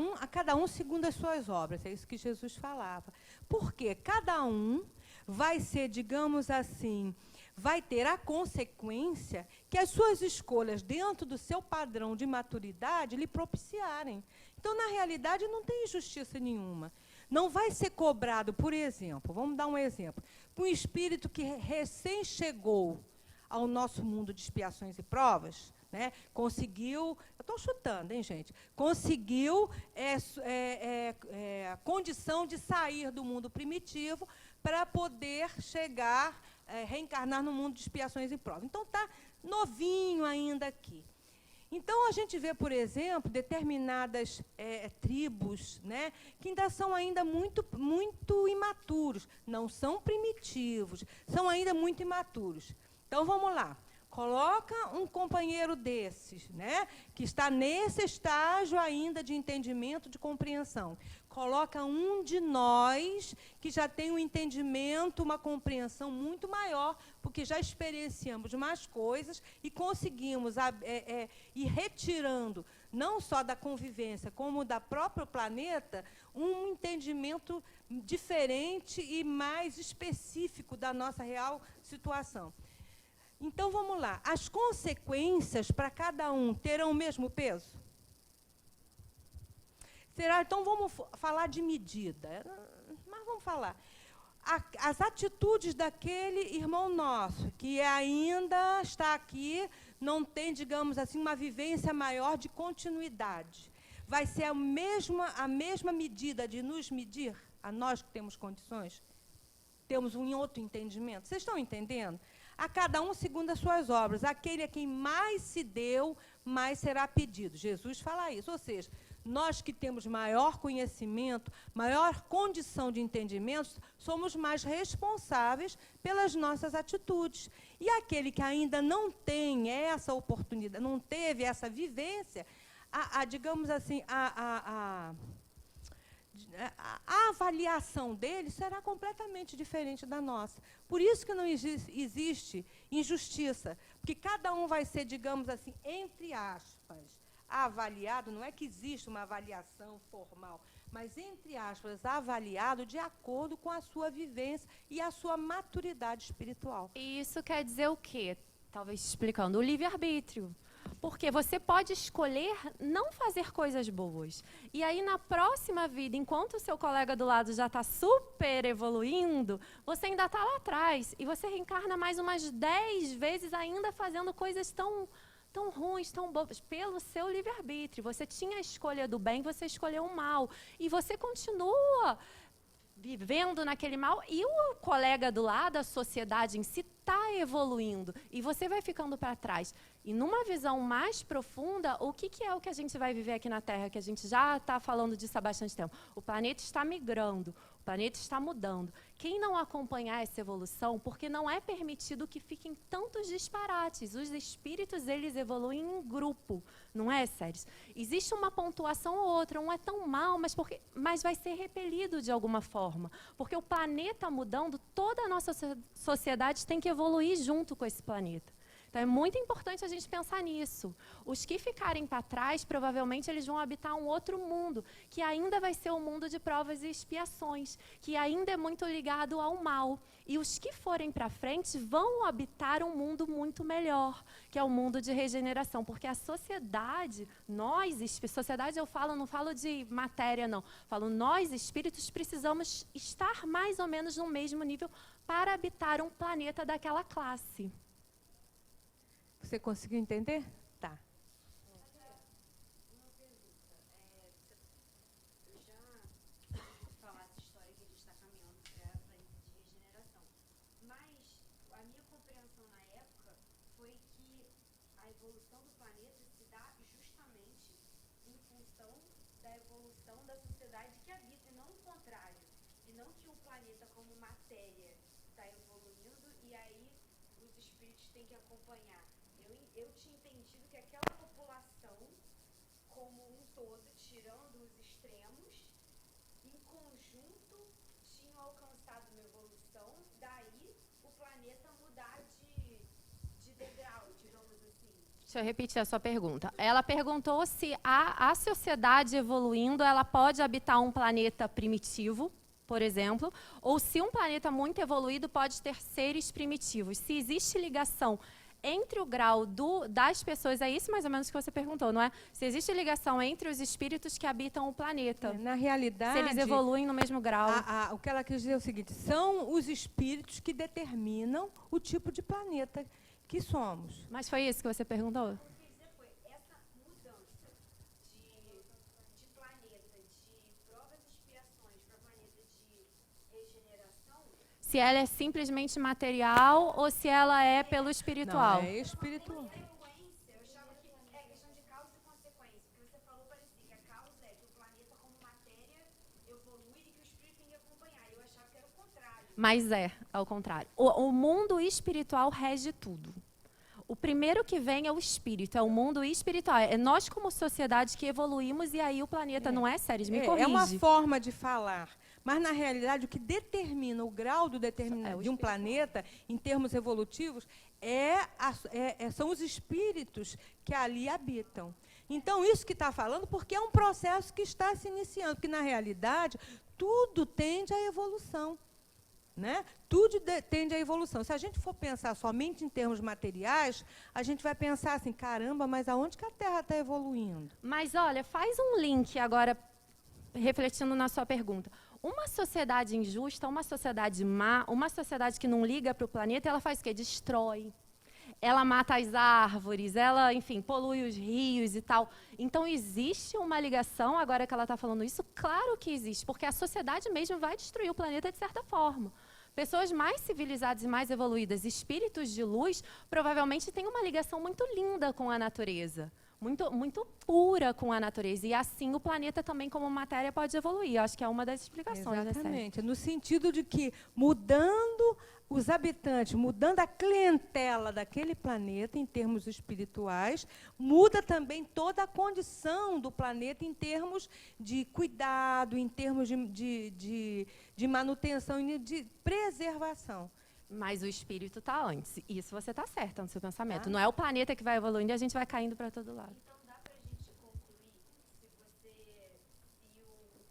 um segundo as suas obras. É isso que Jesus falava. Porque cada um vai ser, digamos assim, vai ter a consequência que as suas escolhas dentro do seu padrão de maturidade lhe propiciarem. Então, na realidade, não tem injustiça nenhuma. Não vai ser cobrado, por exemplo, vamos dar um exemplo, um espírito que recém chegou ao nosso mundo de expiações e provas, né, conseguiu, eu estou chutando, hein, gente, conseguiu a condição de sair do mundo primitivo para poder chegar, reencarnar no mundo de expiações e provas. Então, está novinho ainda aqui. Então, a gente vê, por exemplo, determinadas tribos, né, que ainda são muito imaturos, não são primitivos, são ainda muito imaturos. Então, vamos lá. Coloca um companheiro desses, né, que está nesse estágio ainda de entendimento, de compreensão. Coloca um de nós que já tem um entendimento, uma compreensão muito maior, porque já experienciamos mais coisas e conseguimos ir retirando, não só da convivência, como da próprio planeta, um entendimento diferente e mais específico da nossa real situação. Então, vamos lá. As consequências para cada um terão o mesmo peso? Será? Então, vamos falar de medida. Mas vamos falar. As atitudes daquele irmão nosso, que ainda está aqui, não tem, digamos assim, uma vivência maior de continuidade. Vai ser a mesma medida de nos medir, a nós que temos condições? Temos um outro entendimento? Vocês estão entendendo? A cada um segundo as suas obras. Aquele a quem mais se deu, mais será pedido. Jesus fala isso. Ou seja, nós que temos maior conhecimento, maior condição de entendimento, somos mais responsáveis pelas nossas atitudes. E aquele que ainda não tem essa oportunidade, não teve essa vivência, digamos assim, a avaliação dele será completamente diferente da nossa. Por isso que não existe injustiça, porque cada um vai ser, digamos assim, entre aspas, avaliado, não é que existe uma avaliação formal, mas, entre aspas, avaliado de acordo com a sua vivência e a sua maturidade espiritual. E isso quer dizer o quê? Talvez explicando, o livre-arbítrio. Porque você pode escolher não fazer coisas boas. E aí, na próxima vida, enquanto o seu colega do lado já está super evoluindo, você ainda está lá atrás. E você reencarna mais umas 10 vezes ainda fazendo coisas tão ruins, tão bobas, pelo seu livre-arbítrio. Você tinha a escolha do bem, você escolheu o mal. E você continua vivendo naquele mal, e o colega do lado, a sociedade em si, está evoluindo. E você vai ficando para trás. E numa visão mais profunda, o que é o que a gente vai viver aqui na Terra, que a gente já está falando disso há bastante tempo? O planeta está migrando, o planeta está mudando. Quem não acompanhar essa evolução, porque não é permitido que fiquem tantos disparates. Os espíritos, eles evoluem em grupo, não é, Séries? Existe uma pontuação ou outra, um é tão mal, mas vai ser repelido de alguma forma. Porque o planeta mudando, toda a nossa sociedade tem que evoluir junto com esse planeta. Então, é muito importante a gente pensar nisso. Os que ficarem para trás, provavelmente, eles vão habitar um outro mundo, que ainda vai ser um mundo de provas e expiações, que ainda é muito ligado ao mal. E os que forem para frente vão habitar um mundo muito melhor, que é o mundo de regeneração. Porque a sociedade, sociedade eu falo, não falo de matéria, não. Falo, nós, espíritos, precisamos estar mais ou menos no mesmo nível para habitar um planeta daquela classe. Você conseguiu entender? Tá. Uma pergunta. Eu já ouvi falar essa história que a gente está caminhando para a planeta de regeneração. Mas a minha compreensão na época foi que a evolução do planeta se dá justamente em função da evolução da sociedade que habita, e não o contrário. E não que o planeta como matéria está evoluindo e aí os espíritos têm que acompanhar. Eu tinha entendido que aquela população, como um todo, tirando os extremos, em conjunto, tinham alcançado uma evolução, daí o planeta mudar de degrau, digamos assim. Deixa eu repetir a sua pergunta. Ela perguntou se a sociedade evoluindo, ela pode habitar um planeta primitivo, por exemplo, ou se um planeta muito evoluído pode ter seres primitivos. Se existe ligação entre o grau das pessoas, é isso mais ou menos que você perguntou, não é? Se existe ligação entre os espíritos que habitam o planeta. Na realidade, se eles evoluem no mesmo grau. O que ela quis dizer é o seguinte, são os espíritos que determinam o tipo de planeta que somos. Mas foi isso que você perguntou? O que eu quis dizer foi essa mudança de planeta, de provas e expiações para planeta de regeneração. Se ela é simplesmente material ou se ela é pelo espiritual? Não, é espiritual. Eu achava que é questão de causa e consequência. O que você falou parecia que a causa é que o planeta como matéria evolui e que o espírito tem que acompanhar. Eu achava que era o contrário. Mas é ao contrário. O mundo espiritual rege tudo. O primeiro que vem é o espírito, é o mundo espiritual. É nós como sociedade que evoluímos e aí o planeta não é, Séries? Me corrige. É uma forma de falar. Mas, na realidade, o que determina o grau de um planeta, em termos evolutivos, são os espíritos que ali habitam. Então, isso que está falando, porque é um processo que está se iniciando, porque, na realidade, tudo tende à evolução. Né? Tudo tende à evolução. Se a gente for pensar somente em termos materiais, a gente vai pensar assim, caramba, mas aonde que a Terra está evoluindo? Mas, olha, faz um link agora, refletindo na sua pergunta. Uma sociedade injusta, uma sociedade má, uma sociedade que não liga para o planeta, ela faz o quê? Destrói. Ela mata as árvores, ela, enfim, polui os rios e tal. Então, existe uma ligação, agora que ela está falando isso? Claro que existe, porque a sociedade mesmo vai destruir o planeta de certa forma. Pessoas mais civilizadas e mais evoluídas, espíritos de luz, provavelmente têm uma ligação muito linda com a natureza. muito pura com a natureza. E assim o planeta também, como matéria, pode evoluir. Eu acho que é uma das explicações. Exatamente. No sentido de que, mudando os habitantes, mudando a clientela daquele planeta em termos espirituais, muda também toda a condição do planeta em termos de cuidado, em termos de manutenção e de preservação. Mas o espírito está antes. Isso você está certa no seu pensamento. Tá. Não é o planeta que vai evoluindo e a gente vai caindo para todo lado. Então dá pra gente concluir se o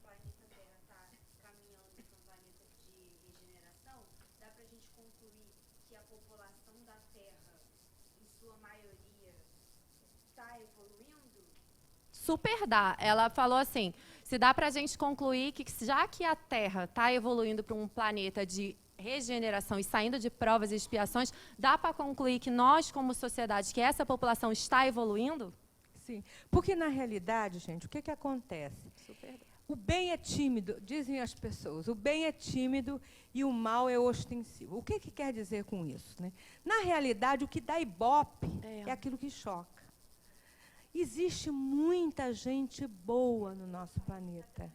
planeta Terra está caminhando para um planeta de regeneração, dá pra gente concluir que a população da Terra, em sua maioria, está evoluindo? Super dá. Ela falou assim, se dá para a gente concluir que já que a Terra está evoluindo para um planeta de regeneração e saindo de provas e expiações, dá para concluir que nós, como sociedade, que essa população está evoluindo? Sim, porque na realidade, gente, o que acontece? Super dá. O bem é tímido, dizem as pessoas, o bem é tímido e o mal é ostensivo. O que quer dizer com isso, né? Na realidade, o que dá ibope é aquilo que choca. Existe muita gente boa no nosso planeta.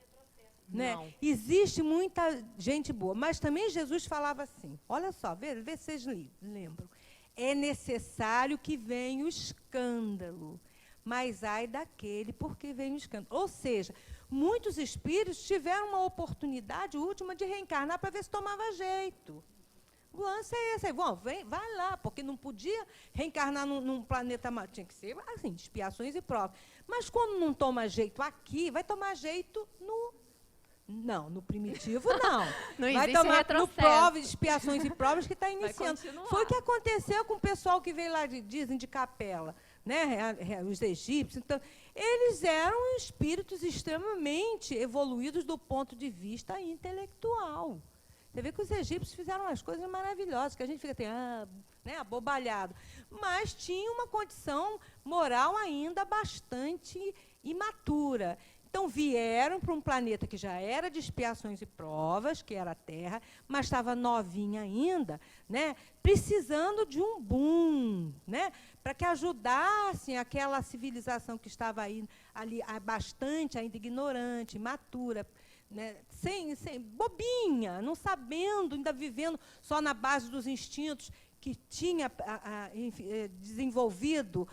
Né? Existe muita gente boa, mas também Jesus falava assim, olha só, vê se vocês lembram. É necessário que venha o escândalo, mas ai daquele porque vem o escândalo. Ou seja, muitos espíritos tiveram uma oportunidade última de reencarnar para ver se tomava jeito. O lance é esse. Bom, vai lá, porque não podia reencarnar num planeta... Tinha que ser, assim, expiações e provas. Mas quando não toma jeito aqui, vai tomar jeito no primitivo, não. Não vai existe tomar no retrocesso. provas, expiações e provas que está iniciando. continuar. Foi o que aconteceu com o pessoal que veio lá, dizem, de Capela, né? Os egípcios. Então, eles eram espíritos extremamente evoluídos do ponto de vista intelectual. Você vê que os egípcios fizeram umas coisas maravilhosas, que a gente fica né, abobalhado. Mas tinha uma condição moral ainda bastante imatura. Então, vieram para um planeta que já era de expiações e provas, que era a Terra, mas estava novinha ainda, né, precisando de um boom, né, para que ajudassem aquela civilização que estava ali bastante ainda ignorante, imatura, né, sem bobinha, não sabendo, ainda vivendo só na base dos instintos que tinha desenvolvido,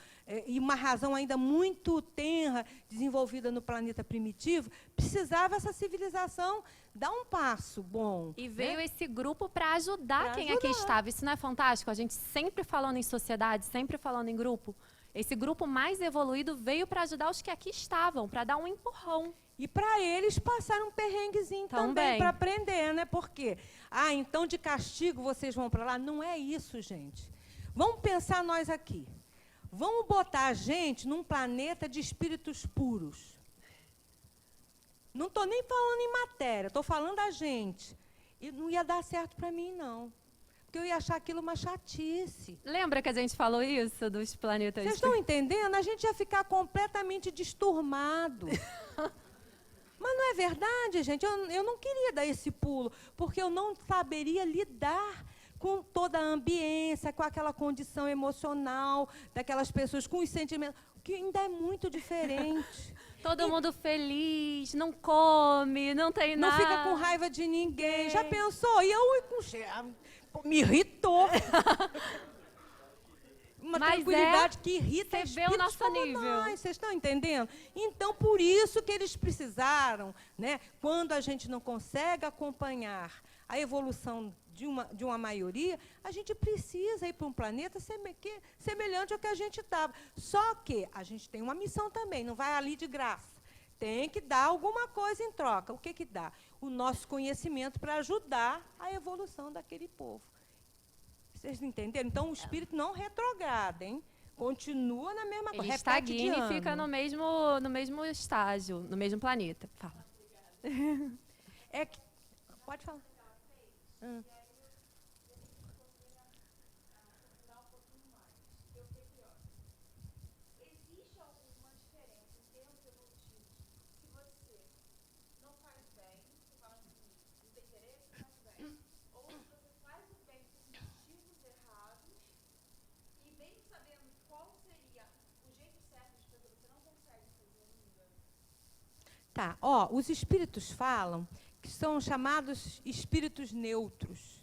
e uma razão ainda muito tenra, desenvolvida no planeta primitivo, precisava essa civilização dar um passo bom. E veio né? esse grupo para ajudar quem aqui estava. Isso não é fantástico? A gente sempre falando em sociedade, sempre falando em grupo. Esse grupo mais evoluído veio para ajudar os que aqui estavam, para dar um empurrão. E para eles passaram um perrenguezinho também para aprender, né? Por quê? Então de castigo vocês vão para lá? Não é isso, gente. Vamos pensar nós aqui. Vamos botar a gente num planeta de espíritos puros. Não estou nem falando em matéria, estou falando a gente. E não ia dar certo para mim, não. Porque eu ia achar aquilo uma chatice. Lembra que a gente falou isso dos planetas? Vocês estão entendendo? A gente ia ficar completamente desturmado. Mas não é verdade, gente? Eu não queria dar esse pulo, porque eu não saberia lidar com toda a ambiência, com aquela condição emocional daquelas pessoas, com os sentimentos, que ainda é muito diferente. Todo mundo feliz, não come, não tem Não nada. fica com raiva de ninguém. Já pensou? E me irritou. Uma tranquilidade que irrita você vê o nosso nível. Vocês estão entendendo? Então, por isso que eles precisaram, né, quando a gente não consegue acompanhar a evolução de uma maioria, a gente precisa ir para um planeta semelhante ao que a gente estava. Só que a gente tem uma missão também, não vai ali de graça. Tem que dar alguma coisa em troca. O que dá? O nosso conhecimento para ajudar a evolução daquele povo. Vocês entenderam? Então, o espírito não retrograda, hein? Continua na mesma coisa. Ele estagna e fica no mesmo estágio, no mesmo planeta. Fala. Pode falar. Existe alguma diferença em termos evolutivos? Se você não faz bem, você fala assim, não tem interesse, faz bem. Ou se você faz o bem por motivos errados, e bem sabendo qual seria o jeito certo de fazer o Tá, ó, os espíritos falam que são chamados espíritos neutros.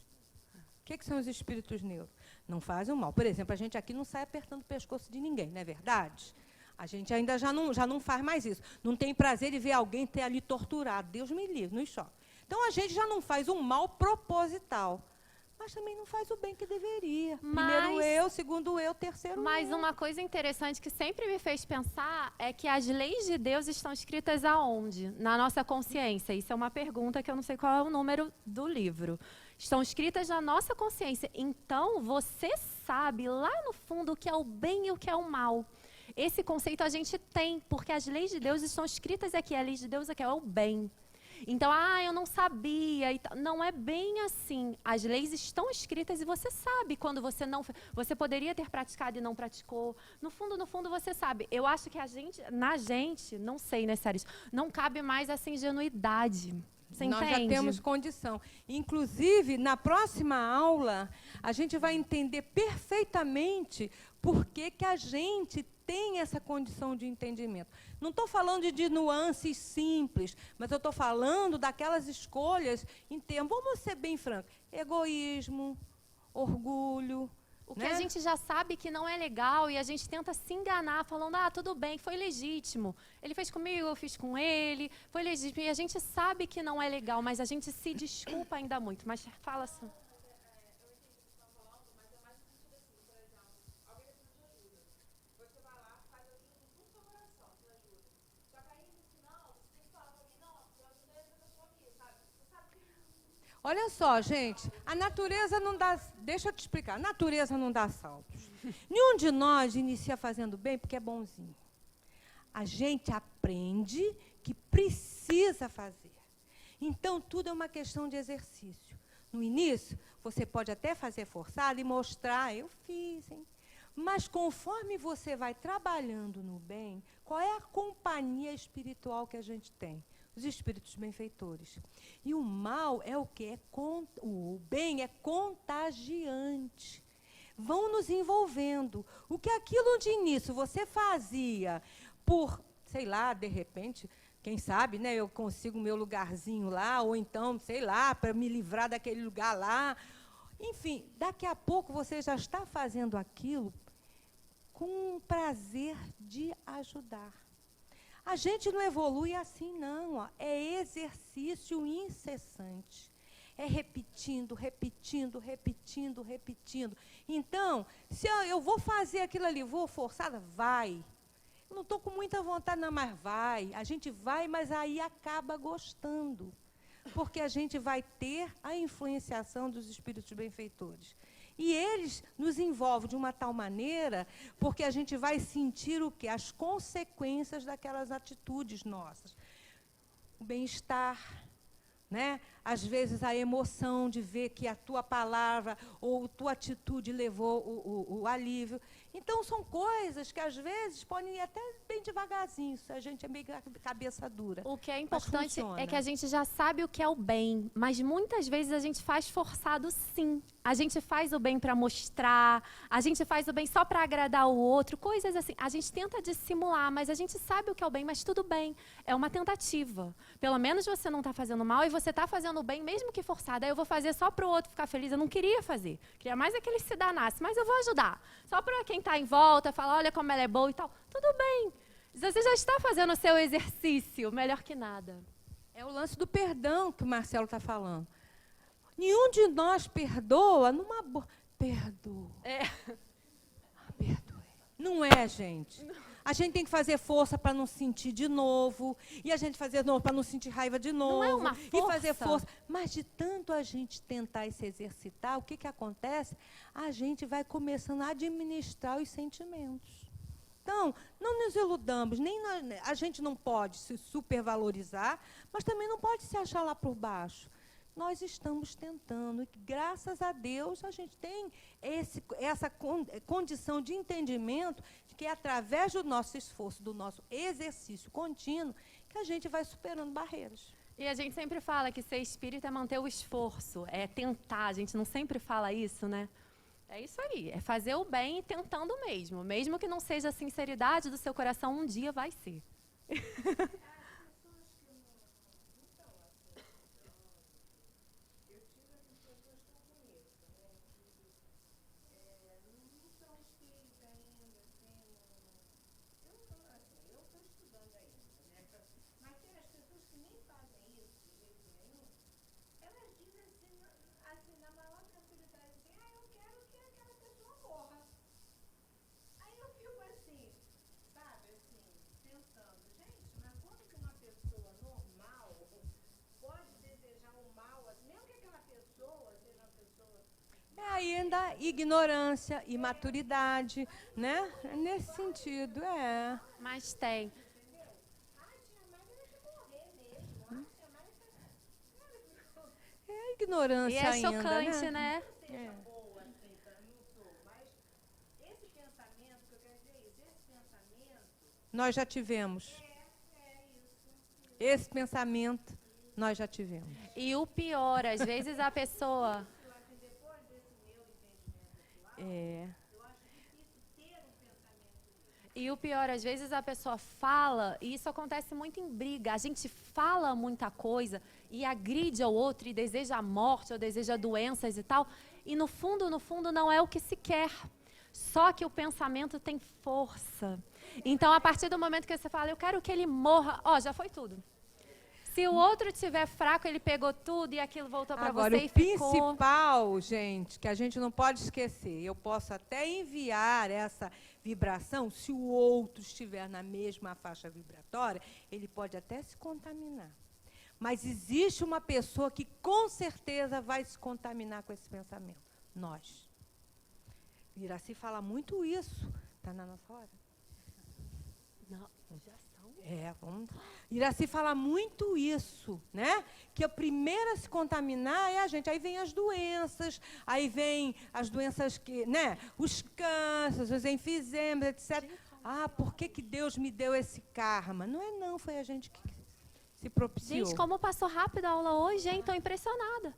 O que são os espíritos neutros? Não fazem o mal. Por exemplo, a gente aqui não sai apertando o pescoço de ninguém, não é verdade? A gente ainda já não faz mais isso. Não tem prazer em ver alguém ter ali torturado. Deus me livre, nos choque. Então, a gente já não faz um mal proposital. Mas também não faz o bem que deveria. Primeiro eu, segundo eu, terceiro eu. Mas uma coisa interessante que sempre me fez pensar é que as leis de Deus estão escritas aonde? Na nossa consciência. Isso é uma pergunta que eu não sei qual é o número do livro. Estão escritas na nossa consciência. Então, você sabe lá no fundo o que é o bem e o que é o mal. Esse conceito a gente tem, porque as leis de Deus estão escritas aqui. A lei de Deus aqui é o bem. Então, eu não sabia. Não é bem assim. As leis estão escritas e você sabe quando você não... Você poderia ter praticado e não praticou. No fundo, você sabe. Eu acho que na gente, não sei, né, Sério, não cabe mais essa ingenuidade. Você Nós entende? já temos condição. Inclusive, na próxima aula, a gente vai entender perfeitamente por que a gente tem essa condição de entendimento. Não estou falando de nuances simples, mas eu estou falando daquelas escolhas em termos, vamos ser bem francos, egoísmo, orgulho. O que a gente já sabe que não é legal e a gente tenta se enganar, falando, tudo bem, foi legítimo. Ele fez comigo, eu fiz com ele, foi legítimo. E a gente sabe que não é legal, mas a gente se desculpa ainda muito. Mas fala assim. Olha só, gente, a natureza não dá... Deixa eu te explicar. A natureza não dá saltos. Nenhum de nós inicia fazendo bem porque é bonzinho. A gente aprende que precisa fazer. Então, tudo é uma questão de exercício. No início, você pode até fazer forçado e mostrar, eu fiz, hein? Mas, conforme você vai trabalhando no bem, qual é a companhia espiritual que a gente tem? Os espíritos benfeitores. E o mal é o que? O bem é contagiante. Vão nos envolvendo. O que aquilo de início você fazia por, sei lá, de repente, quem sabe, né, eu consigo meu lugarzinho lá, ou então, sei lá, para me livrar daquele lugar lá. Enfim, daqui a pouco você já está fazendo aquilo com prazer de ajudar. A gente não evolui assim, não. Ó. É exercício incessante. É repetindo, repetindo, repetindo, repetindo. Então, se eu vou fazer aquilo ali, vou forçada, vai. Eu não estou com muita vontade, não, mas vai. A gente vai, mas aí acaba gostando. Porque a gente vai ter a influenciação dos espíritos benfeitores. E eles nos envolvem de uma tal maneira, porque a gente vai sentir o quê? As consequências daquelas atitudes nossas. O bem-estar, né? Às vezes a emoção de ver que a tua palavra ou tua atitude levou o alívio. Então, são coisas que, às vezes, podem ir até bem devagarzinho, se a gente é meio cabeça dura. O que é importante é que a gente já sabe o que é o bem, mas muitas vezes a gente faz forçado, sim. A gente faz o bem para mostrar, a gente faz o bem só para agradar o outro, coisas assim. A gente tenta dissimular, mas a gente sabe o que é o bem, mas tudo bem. É uma tentativa. Pelo menos você não está fazendo mal e você está fazendo o bem, mesmo que forçado. Aí eu vou fazer só para o outro ficar feliz. Eu não queria fazer. Queria mais é que ele se danasse, mas eu vou ajudar. Só para quem está em volta, falar, olha como ela é boa e tal. Tudo bem. Você já está fazendo o seu exercício, melhor que nada. É o lance do perdão que o Marcelo está falando. Nenhum de nós perdoa numa boa. Perdoa. Perdoe. Não é, gente. A gente tem que fazer força para não sentir de novo. E a gente fazer de novo para não sentir raiva de novo. Não é uma força. E fazer força. Mas de tanto a gente tentar e se exercitar, o que acontece? A gente vai começando a administrar os sentimentos. Então, não nos iludamos. A gente não pode se supervalorizar, mas também não pode se achar lá por baixo. Nós estamos tentando, e graças a Deus a gente tem essa condição de entendimento de que é através do nosso esforço, do nosso exercício contínuo, que a gente vai superando barreiras. E a gente sempre fala que ser espírita é manter o esforço, é tentar, a gente não sempre fala isso, né? É isso aí, é fazer o bem e tentando mesmo que não seja a sinceridade do seu coração, um dia vai ser. As pessoas que É ainda ignorância, imaturidade, né? É nesse sentido, é. Mas tem. É ignorância E é ainda, chocante, né? É. Boa aceita, não sou, mas esse pensamento, que eu quero dizer isso, esse pensamento Nós já tivemos. isso. Esse pensamento nós já tivemos. E o pior, às vezes a pessoa... Eu acho que depois desse meu entendimento atual, É. eu acho difícil ter um pensamento. E o pior, às vezes a pessoa fala, e isso acontece muito em briga, a gente fala muita coisa e agride ao outro e deseja a morte ou deseja doenças e tal, e no fundo, não é o que se quer. Só que o pensamento tem força. Então, a partir do momento que você fala, eu quero que ele morra, ó, já foi tudo. Se o outro estiver fraco, ele pegou tudo e aquilo voltou para Agora, você e o ficou. principal, gente, que a gente não pode esquecer, eu posso até enviar essa vibração, se o outro estiver na mesma faixa vibratória, ele pode até se contaminar. Mas existe uma pessoa que com certeza vai se contaminar com esse pensamento. Nós. Iraci fala muito isso. Está na nossa hora? Não, já são. É, vamos. Iraci fala muito isso, né? Que a primeira a se contaminar é a gente. Aí vem as doenças, que, né? Os cânceres, os enfisemas, etc. Ah, por que Deus me deu esse karma? Não é não, foi a gente que se propiciou. Gente, como passou rápido a aula hoje, hein? Estou impressionada.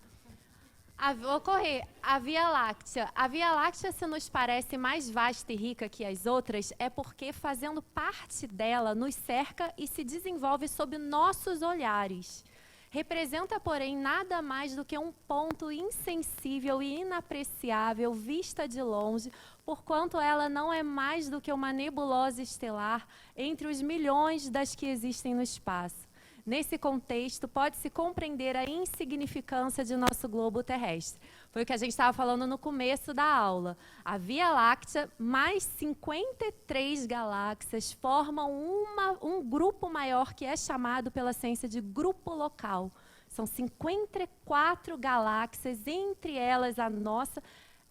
Vou correr. A Via Láctea. A Via Láctea, se nos parece mais vasta e rica que as outras, é porque, fazendo parte dela, nos cerca e se desenvolve sob nossos olhares. Representa, porém, nada mais do que um ponto insensível e inapreciável, vista de longe, porquanto ela não é mais do que uma nebulosa estelar entre os milhões das que existem no espaço. Nesse contexto, pode-se compreender a insignificância de nosso globo terrestre. Foi o que a gente estava falando no começo da aula. A Via Láctea, mais 53 galáxias, formam um grupo maior que é chamado pela ciência de grupo local. São 54 galáxias, entre elas a nossa.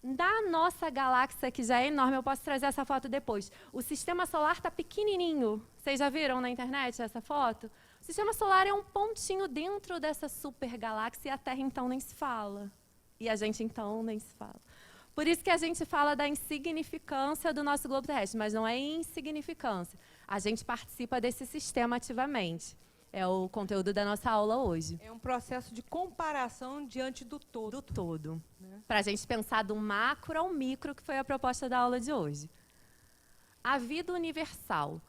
Da nossa galáxia, que já é enorme, eu posso trazer essa foto depois. O sistema solar está pequenininho. Vocês já viram na internet essa foto? O sistema solar é um pontinho dentro dessa super galáxia e a Terra, então, nem se fala. E a gente, então, nem se fala. Por isso que a gente fala da insignificância do nosso globo terrestre, mas não é insignificância. A gente participa desse sistema ativamente. É o conteúdo da nossa aula hoje. É um processo de comparação diante do todo. Do todo. Né? Para a gente pensar do macro ao micro, que foi a proposta da aula de hoje. A vida universal.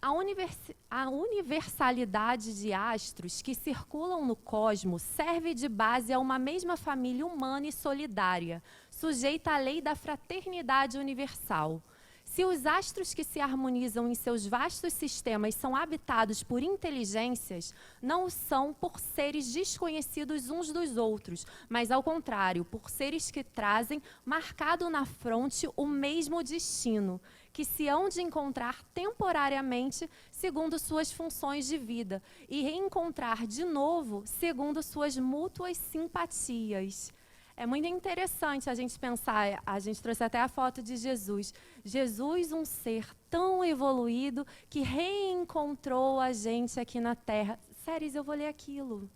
A universalidade de astros que circulam no cosmos serve de base a uma mesma família humana e solidária, sujeita à lei da fraternidade universal. Se os astros que se harmonizam em seus vastos sistemas são habitados por inteligências, não o são por seres desconhecidos uns dos outros, mas, ao contrário, por seres que trazem, marcado na fronte, o mesmo destino, que se hão de encontrar temporariamente segundo suas funções de vida e reencontrar de novo segundo suas mútuas simpatias. É muito interessante a gente pensar, a gente trouxe até a foto de Jesus. Jesus, um ser tão evoluído que reencontrou a gente aqui na Terra. Séries, eu vou ler aquilo.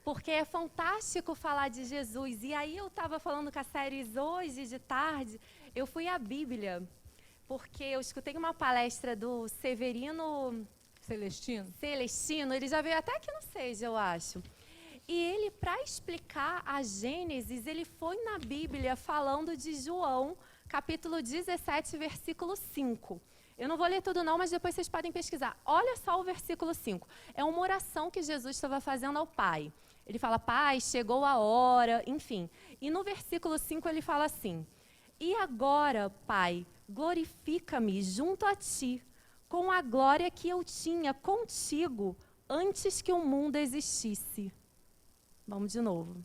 Porque é fantástico falar de Jesus. E aí eu estava falando com a Séries hoje de tarde, eu fui à Bíblia, porque eu escutei uma palestra do Severino Celestino, ele já veio até aqui no Seja, eu acho. E ele, para explicar a Gênesis, ele foi na Bíblia falando de João, capítulo 17, versículo 5. Eu não vou ler tudo não, mas depois vocês podem pesquisar. Olha só o versículo 5. É uma oração que Jesus estava fazendo ao Pai. Ele fala, Pai, chegou a hora, enfim. E no versículo 5 ele fala assim, e agora, Pai, glorifica-me junto a Ti, com a glória que eu tinha contigo antes que o mundo existisse. Vamos de novo.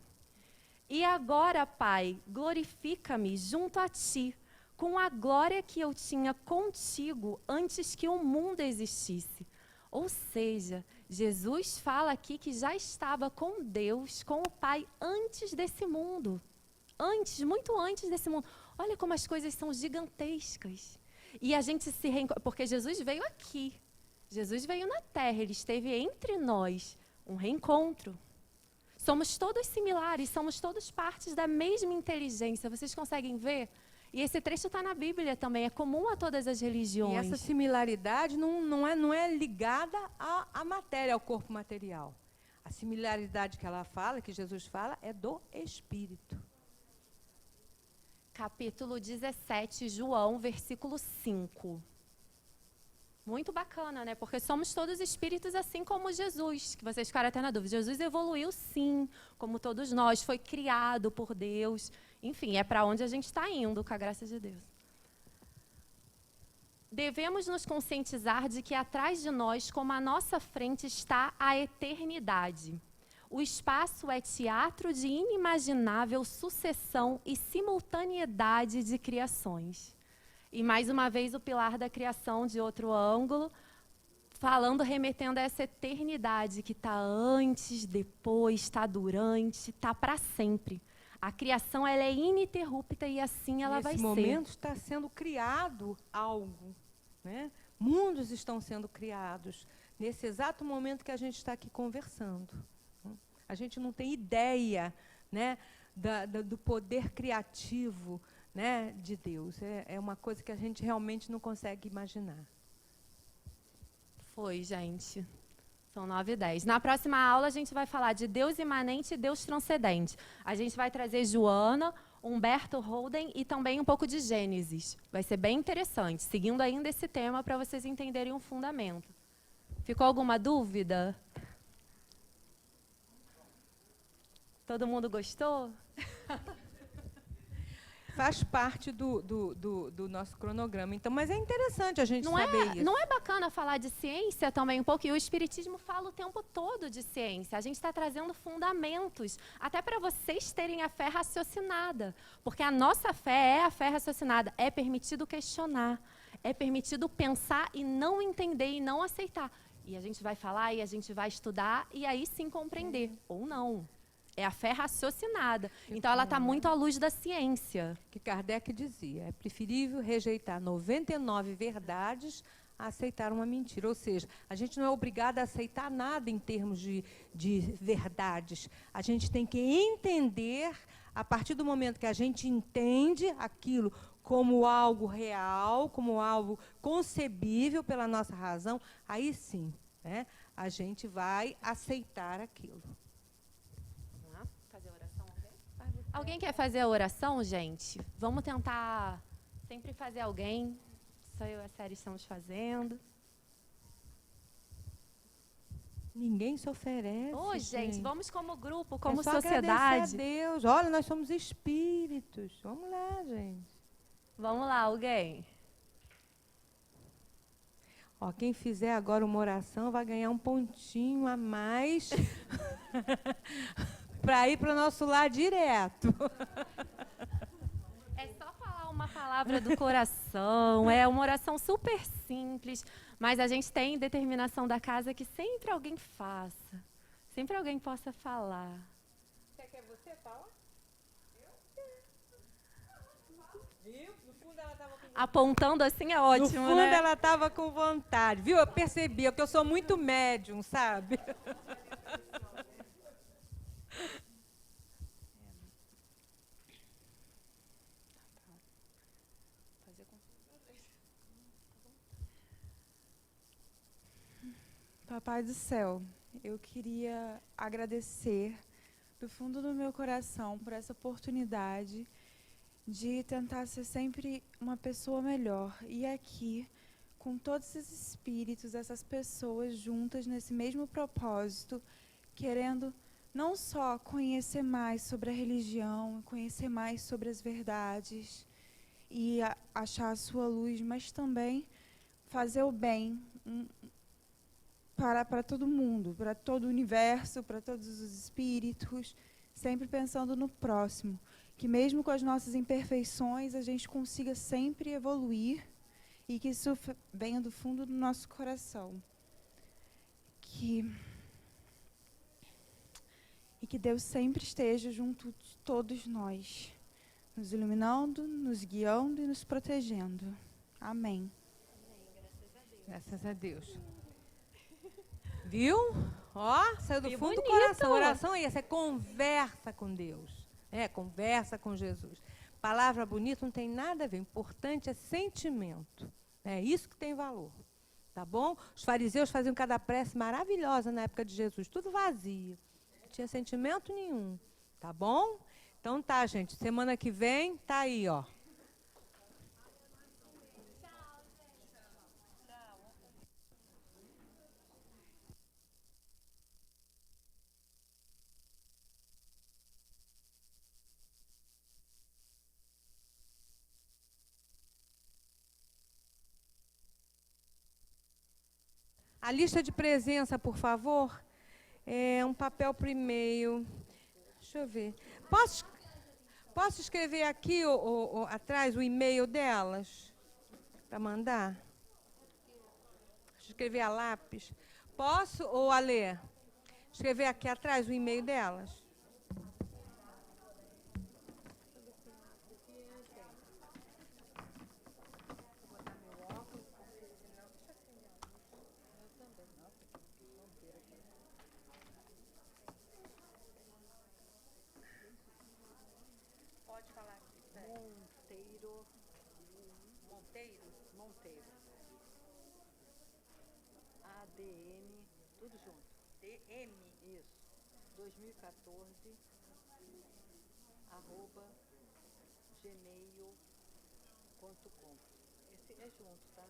E agora, Pai, glorifica-me junto a Ti, com a glória que eu tinha contigo antes que o mundo existisse. Ou seja, Jesus fala aqui que já estava com Deus, com o Pai, antes desse mundo. Antes, muito antes desse mundo. Olha como as coisas são gigantescas. E a gente se reencontra, porque Jesus veio aqui. Jesus veio na terra, ele esteve entre nós. Um reencontro. Somos todos similares, somos todos partes da mesma inteligência. Vocês conseguem ver? E esse trecho está na Bíblia também, é comum a todas as religiões. E essa similaridade não é ligada à matéria, ao corpo material. A similaridade que ela fala, que Jesus fala, é do Espírito. Capítulo 17, João, versículo 5. Muito bacana, né? Porque somos todos espíritos assim como Jesus, que vocês ficaram até na dúvida. Jesus evoluiu sim, como todos nós, foi criado por Deus. Enfim, é para onde a gente está indo, com a graça de Deus. Devemos nos conscientizar de que atrás de nós, como à nossa frente, está a eternidade. O espaço é teatro de inimaginável sucessão e simultaneidade de criações. E, mais uma vez, o pilar da criação de outro ângulo, falando, remetendo a essa eternidade que está antes, depois, está durante, está para sempre. A criação ela é ininterrupta e assim ela vai ser. Nesse momento está sendo criado algo, né? Mundos estão sendo criados nesse exato momento que a gente está aqui conversando. A gente não tem ideia, né, do poder criativo, né, de Deus. É uma coisa que a gente realmente não consegue imaginar. Foi, gente. São 9h10. Na próxima aula, a gente vai falar de Deus imanente e Deus transcendente. A gente vai trazer Joana, Humberto Holden e também um pouco de Gênesis. Vai ser bem interessante, seguindo ainda esse tema para vocês entenderem o fundamento. Ficou alguma dúvida? Todo mundo gostou? Faz parte do nosso cronograma. Então, mas é interessante a gente saber isso. Não é bacana falar de ciência também um pouco? E o Espiritismo fala o tempo todo de ciência. A gente está trazendo fundamentos, até para vocês terem a fé raciocinada. Porque a nossa fé é a fé raciocinada. É permitido questionar. É permitido pensar e não entender e não aceitar. E a gente vai falar e a gente vai estudar e aí sim compreender. Ou não. É a fé raciocinada. Então, ela está muito à luz da ciência. Que Kardec dizia, é preferível rejeitar 99 verdades a aceitar uma mentira. Ou seja, a gente não é obrigado a aceitar nada em termos de verdades. A gente tem que entender, a partir do momento que a gente entende aquilo como algo real, como algo concebível pela nossa razão, aí sim, né, a gente vai aceitar aquilo. Alguém quer fazer a oração, gente? Vamos tentar sempre fazer alguém. Só eu e a Série estamos fazendo. Ninguém se oferece. Ô, gente, vamos como grupo, como é só sociedade. Agradecer a Deus. Olha, nós somos espíritos. Vamos lá, gente. Vamos lá, alguém. Ó, quem fizer agora uma oração vai ganhar um pontinho a mais para ir para o nosso lar direto. É só falar uma palavra do coração, é uma oração super simples, mas a gente tem determinação da casa que sempre alguém faça, sempre alguém possa falar. Você quer você falar? Viu? No fundo ela estava com... Apontando assim é ótimo, no fundo, né? ela estava com vontade, viu? Eu percebi, porque eu sou muito médium, sabe? Papai do céu, eu queria agradecer do fundo do meu coração por essa oportunidade de tentar ser sempre uma pessoa melhor. E aqui, com todos esses espíritos, essas pessoas juntas nesse mesmo propósito, querendo não só conhecer mais sobre a religião, conhecer mais sobre as verdades e achar a sua luz, mas também fazer o bem para todo mundo, para todo o universo, para todos os espíritos, sempre pensando no próximo. Que mesmo com as nossas imperfeições, a gente consiga sempre evoluir e que isso venha do fundo do nosso coração. Que que Deus sempre esteja junto de todos nós, nos iluminando, nos guiando e nos protegendo. Amém. Graças a Deus. Viu? Ó, saiu do Que fundo do bonito. coração. Oração é essa, é conversa com Deus. Conversa com Jesus. Palavra bonita não tem nada a ver. O importante é sentimento. É isso que tem valor. Tá bom? Os fariseus faziam cada prece maravilhosa na época de Jesus. Tudo vazio. Não tinha sentimento nenhum. Tá bom? Então tá, gente. Semana que vem, tá aí, ó. A lista de presença, por favor. É um papel por e-mail. Deixa eu ver. Posso escrever aqui atrás o e-mail delas? Para mandar? Deixa eu escrever a lápis. Posso, ou Alê? Escrever aqui atrás o e-mail delas? Pode falar aqui. Monteiro. ADM, tudo junto. DM, isso. 2014, @gmail.com. Esse é junto, tá?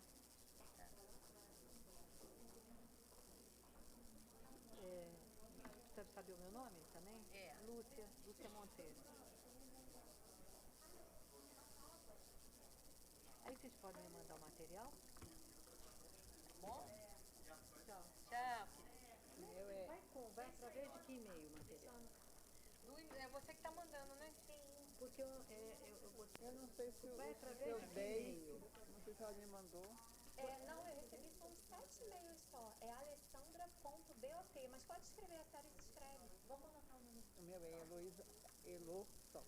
Precisa saber o meu nome também? Lúcia Monteiro. Aí vocês podem me mandar o material? Tá bom? Tchau. O meu vai através de que e-mail o material? É você que está mandando, né? Sim. Porque eu não sei se vai através de que e-mail? Não sei se ela me mandou. Não, eu recebi são 7 e-mails só. É alessandra.bot, mas pode escrever, a Sara se escreve. Vamos anotar o nome. O meu é Heloísa Elo só.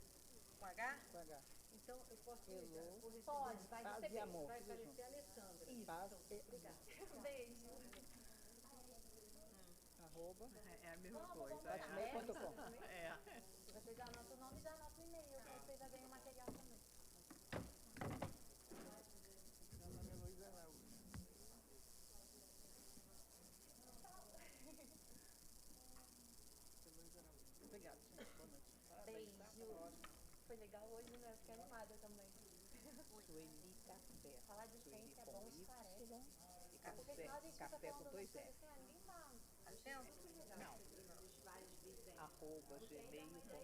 Com H? Com H. Então eu posso Pode, vai Paz receber. e amor. Vai tudo aparecer junto. Alessandra. Isso. Paz e Obrigada. Beijo. arroba É a mesma coisa. hotmail.com. Você já anota o nome e já anota o e-mail, que você já ganha o material também. Meu nome é Heloísa Araújo. Obrigada, gente. Boa noite. Parabéns, tá? Beijo. Foi legal hoje, né? Fiquei animada também. Sueli Café. Falar de ciência é bom, esclarece. E Porque senão a gente fica café com falando 2 das S. coisas assim, ninguém tá. Não. @gmail.com.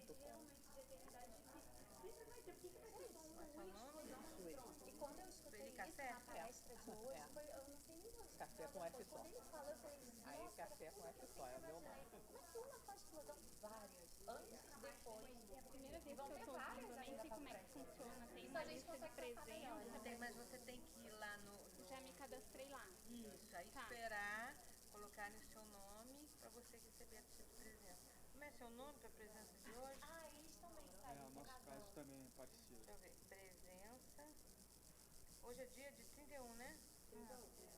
E quando eu escutei isso na palestra de hoje, foi, eu não sei nem onde. Café com F só. Quando ele falou, eu falei, Aí nossa, café com F só, é o meu nome. como é que uma faz explosão? Várias. Antes, depois. É a primeira vez Vão que eu ter tô várias ouvindo, eu nem ainda sei pra como é que frente. funciona. Tem Isso uma a gente lista de consegue passar melhor, presença. né? Mas você tem que ir lá no. Já me cadastrei lá. Isso, aí Tá. esperar colocarem o seu nome para você receber a lista de presença. Como é seu nome para a presença de hoje? Ah, eles também saem. O nosso caso também é parecido. Deixa eu ver. Presença. Hoje é dia de 31, né? 31 de 3,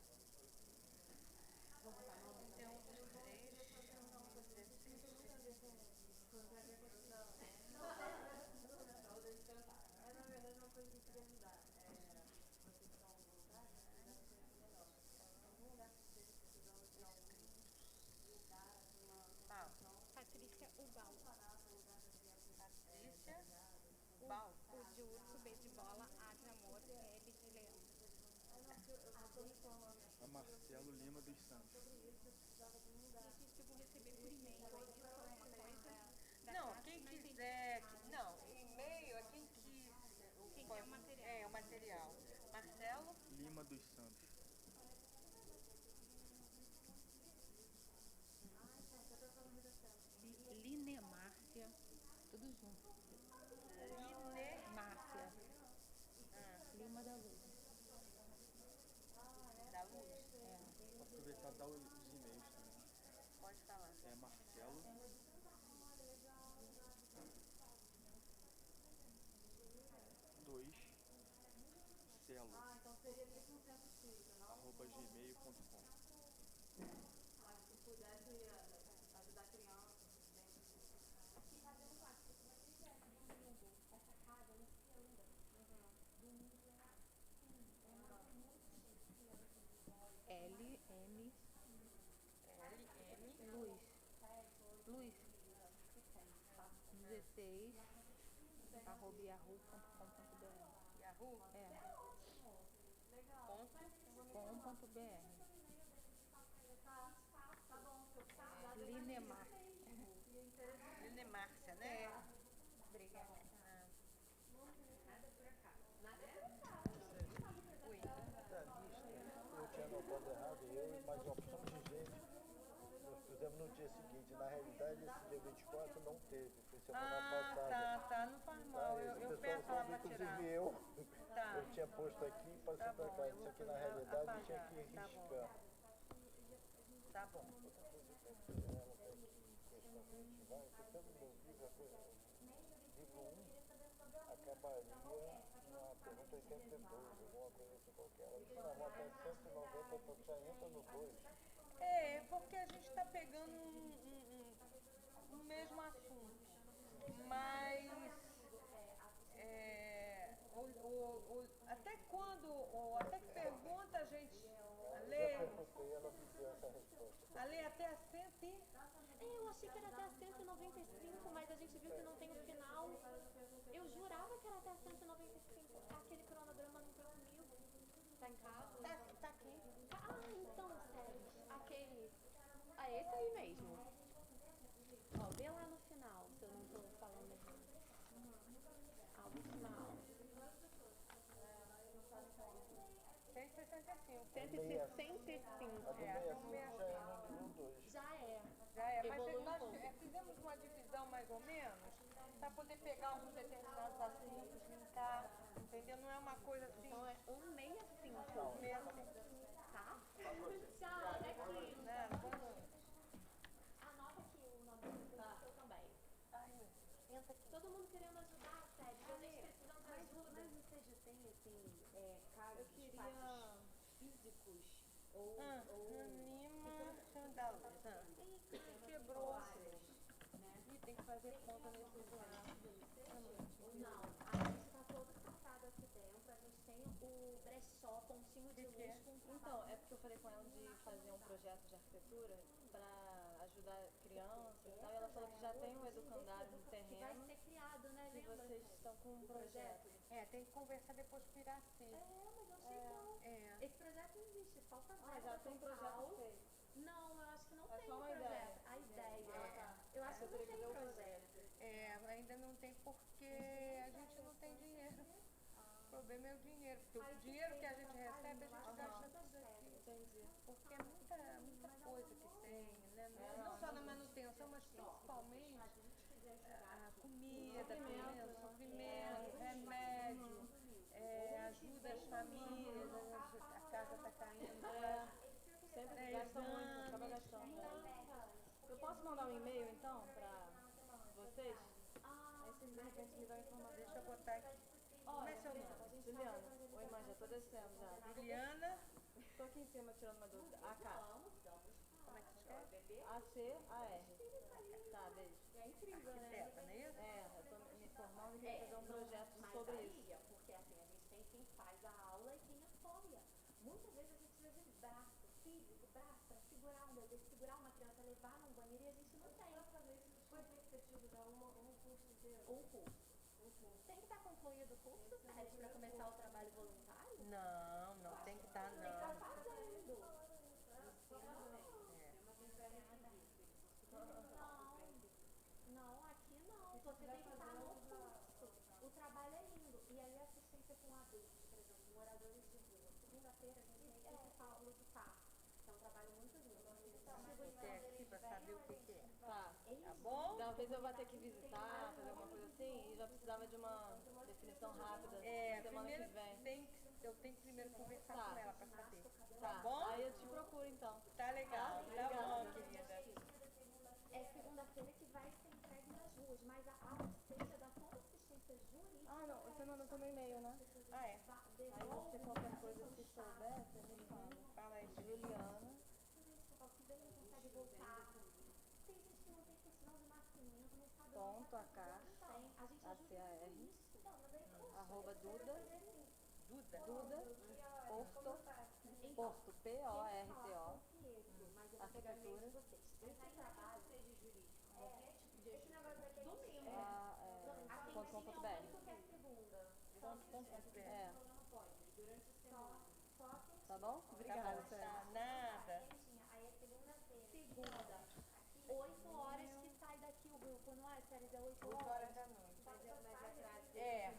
Patrícia Ubal. Patrícia Bal. U de urso, B de bola, A de amor, L de leão. A Marcelo Lima dos Santos. Isso eu vou receber por e-mail. É isso alguma coisa? Da Não, classe, quem não entendi. quiser. Não, e-mail é quem quis. Quem quer o material. É, o material. Marcelo. Lima dos Santos. Linemárcia. Tudo junto. Márcia. Lima da Luz. Da Luz. Aproveitar e dar os e-mails também. Pode falar. É Marcelo. marcelo, Ah, então seria tipo um centro espírita, não? @gmail.com. Ah, se pudesse ajudar crianças, E fazer um pacto, se você estiver no domingo, essa casa não se anda. Domingo é assim, é muito chique, crianças de bola. LM Luz. Luz. 16 @yahoo.com.br. Yahoo? É. legal. .com.br. Tá bom, se eu precisar, eu Linemar. Linemárcia, né? Obrigada. Eu tinha anotado errado, eu e mais uma opção de gente. Nós fizemos no dia seguinte. Na realidade, esse dia 24 não teve, foi semana passada. Tá, não faz mal. Eu peço ela pra tirar. Inclusive eu, Tá. eu tinha posto aqui e passei pra cá. Isso aqui na realidade tinha que riscar. Tá bom. Outra coisa que eu quero fazer ela aqui, questão vai, que estamos no livro 1, acabaria na pergunta 82, alguma coisa assim qualquer. Ela disse, não, até 190 já entra no 2. É, porque a gente está pegando um mesmo assunto, mas até quando, até que pergunta a gente lê, Eu perguntei, ela me deu essa resposta. a lê até a 100 e... Eu achei que era até 195, mas a gente viu que não tem o final. Eu jurava que era até 195. Aquele cronograma não tá comigo. Tá em casa? Tá aqui. Ah, então, sério. Aquele. Ah, esse aí mesmo. Ó, vê lá no final, se eu não tô falando errado. A última aula. 165. 165. A do 65 já é no 2. Já é. Já é, mas Evolui um nós pouco. fizemos uma divisão mais ou menos para poder pegar alguns determinados assuntos, linkar, entendeu? Não é uma coisa assim. Então é 165. Mesmo. Tá? Tchau, até aqui. Né? Vamos. Anota aqui o nome do seu também. Todo mundo querendo ajudar, sério. Vocês precisam de ajuda. Mas você já tem, assim, casos Eu queria- fatos físicos? Ou Anima Chandalisa. Quebrou. Ih, tem que fazer conta nesse usuário. Não, a gente tá todo sentado aqui dentro. A gente tem o brechó, pontinho de Que é? luz com Então, é porque eu falei com ela de fazer um projeto de arquitetura para ajudar crianças e tal. E ela falou que já tem um educandário no que vai terreno ser criado, né? e Lembra? vocês estão com um projeto. É, tem que conversar depois com o Iraci. Mas eu achei bom. É. Esse projeto não existe, falta Ah, verba já tem total. projeto feito. Não, eu acho que não É tem só o uma projeto. ideia. A ideia. tá. Eu acho que Eu não teria que tem ver o projeto. É, ainda não tem porque a gente não tem dinheiro. O problema é o dinheiro, porque o dinheiro que a gente recebe, a gente gasta tudo aqui. Entendi. Porque é muita coisa que tem, né? Não só na manutenção, mas principalmente a comida, pimenta, suprimento, remédio, ajuda as famílias, a casa está caindo. Sempre gasta muito, acaba gastando. Eu posso mandar um e-mail então para vocês? Aí vocês de repente me dão informação. Deixa eu botar aqui. Como é seu nome? Juliana, oi mãe, já tô descendo já. Juliana. Tô aqui em cima tirando uma dúvida. AK. Como é que escreve? ACAR. Tá, beijo. É incrível, né? Arquiteta, não é isso? É, eu tô me formando e queria fazer um projeto Mas sobre aí, isso. porque assim, a gente tem quem faz a aula e quem apoia. Muitas vezes a gente precisa de braço físico, braço para segurar um bebê, segurar uma criança, levar num banheiro e a gente não tem. Para fazer isso, foi efetivo dar um curso inteiro? Um curso. Tem que estar concluído o curso, Sérgio, para começar o trabalho voluntário? Não, não tem que estar, Tem que estar não. fazendo. Não, aqui não. Você tem que estar no curso. O trabalho é lindo. E aí assistência com adultos, por exemplo, moradores de rua. Segunda-feira a gente tem que Paulo de Parque. É um trabalho muito lindo. Você é aqui para saber o que é. Tá. Tá bom? Uma vez eu vou ter que visitar, fazer alguma coisa assim, e já precisava de uma definição rápida. Semana que vem. Eu tenho que primeiro conversar Tá. com ela para saber. Tá, bom? aí eu te procuro então. Tá legal. Tá Obrigada. bom, querida. É segunda-feira que vai ser entregue nas ruas, mas a assistência da toda assistência jurídica. Ah, não, você mandou no e-mail, né? Ah, é. Aí você, qualquer coisa que souber, você me fala. Fala aí, Juliana. consegue voltar. Tem gente que não tem certidão de nascimento, não sabe Ponto a caixa, a gente ajuda ACAR, isso. arroba Duda, Duda. Duda, Porto, Porto, P-O-R-T-O, arquitetura, .com.br. É. Tá bom? Obrigada, Sérgio. Tá, nada. Aí é segunda-feira. 8 horas que sai daqui o grupo, não é, Sério? É 8 8 horas. horas da noite. É.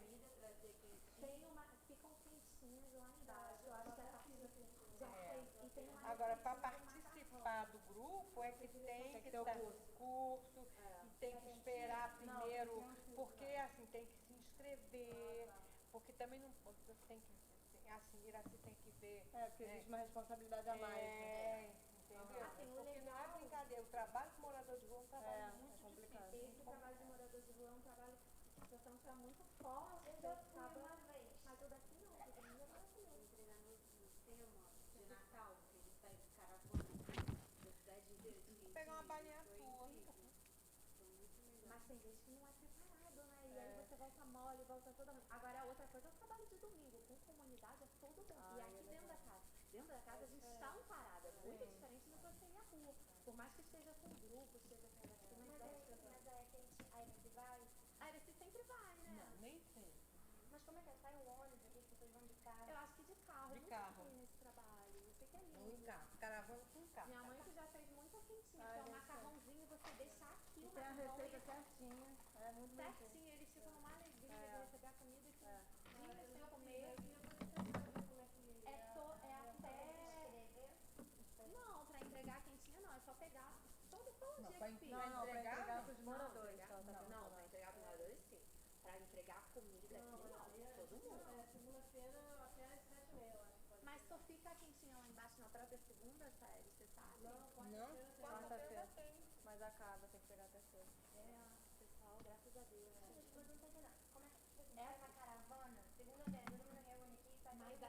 Tem uma, ficam quentinhas lá embaixo. Eu acho que a partir já fez. E tem uma Agora, para participar do grupo é que tem que ter o curso, e tem que esperar primeiro, porque assim, tem que se inscrever, porque também não você tem que, assim, Iraci tem que ver. É, porque existe uma responsabilidade a mais. É, entendeu? Assim, o Porque não é legal- brincadeira, o trabalho com morador de rua é um trabalho É, muito é complicado. difícil. Esse trabalho de morador de rua é um trabalho que a situação está muito forte. Mas o daqui não, todo mundo é maravilhoso. Entregar no tema de Natal, que ele sai de caravana da cidade inteira. Pegar uma balinha tua. Mas tem gente que não é preparado, né? E aí você volta mole, volta toda. Agora a outra coisa é o trabalho de domingo. Com comunidade é todo bom. E aqui dentro da casa. Dentro da casa a gente está amparado. É muito diferente do que você ir à rua. Por mais que esteja com grupo, esteja com a comunidade. Mas aí que a gente vai. A Iraci sempre vai, né? Não, nem sei. Mas como é que é? Sai o ônibus aqui, as pessoas vão de carro. Eu acho que de carro. De eu carro. nunca fui nesse trabalho. Eu sei que é Um lindo. carro, caravana com carro. Minha mãe que já fez muita quentinha, Ai, que é um gente, macarrãozinho, você deixa aqui E o tem a macarrão receita e certinha, é muito bem feito. certinho, eles ficam numa alegria de receber a comida que dias sem comer. É até. Não, pra entregar quentinha não, é só pegar todo Não, dia pra que fica. Não, pra entregar pros Não, moradores. entregar- Tá, tá não, falando. pra entregar para os moradores sim. Pra entregar comida aqui não, todo mundo. Segunda-feira até às 7h30, eu acho. Mas só fica a quentinha lá embaixo na própria segunda, sério, você sabe? Não, Quarta-feira. Mas acaba, tem que pegar a terceira. Pessoal, graças a Deus. Como é que você vai na caravana? Segunda-feira, todo mundo reúne aqui, sai Mas pra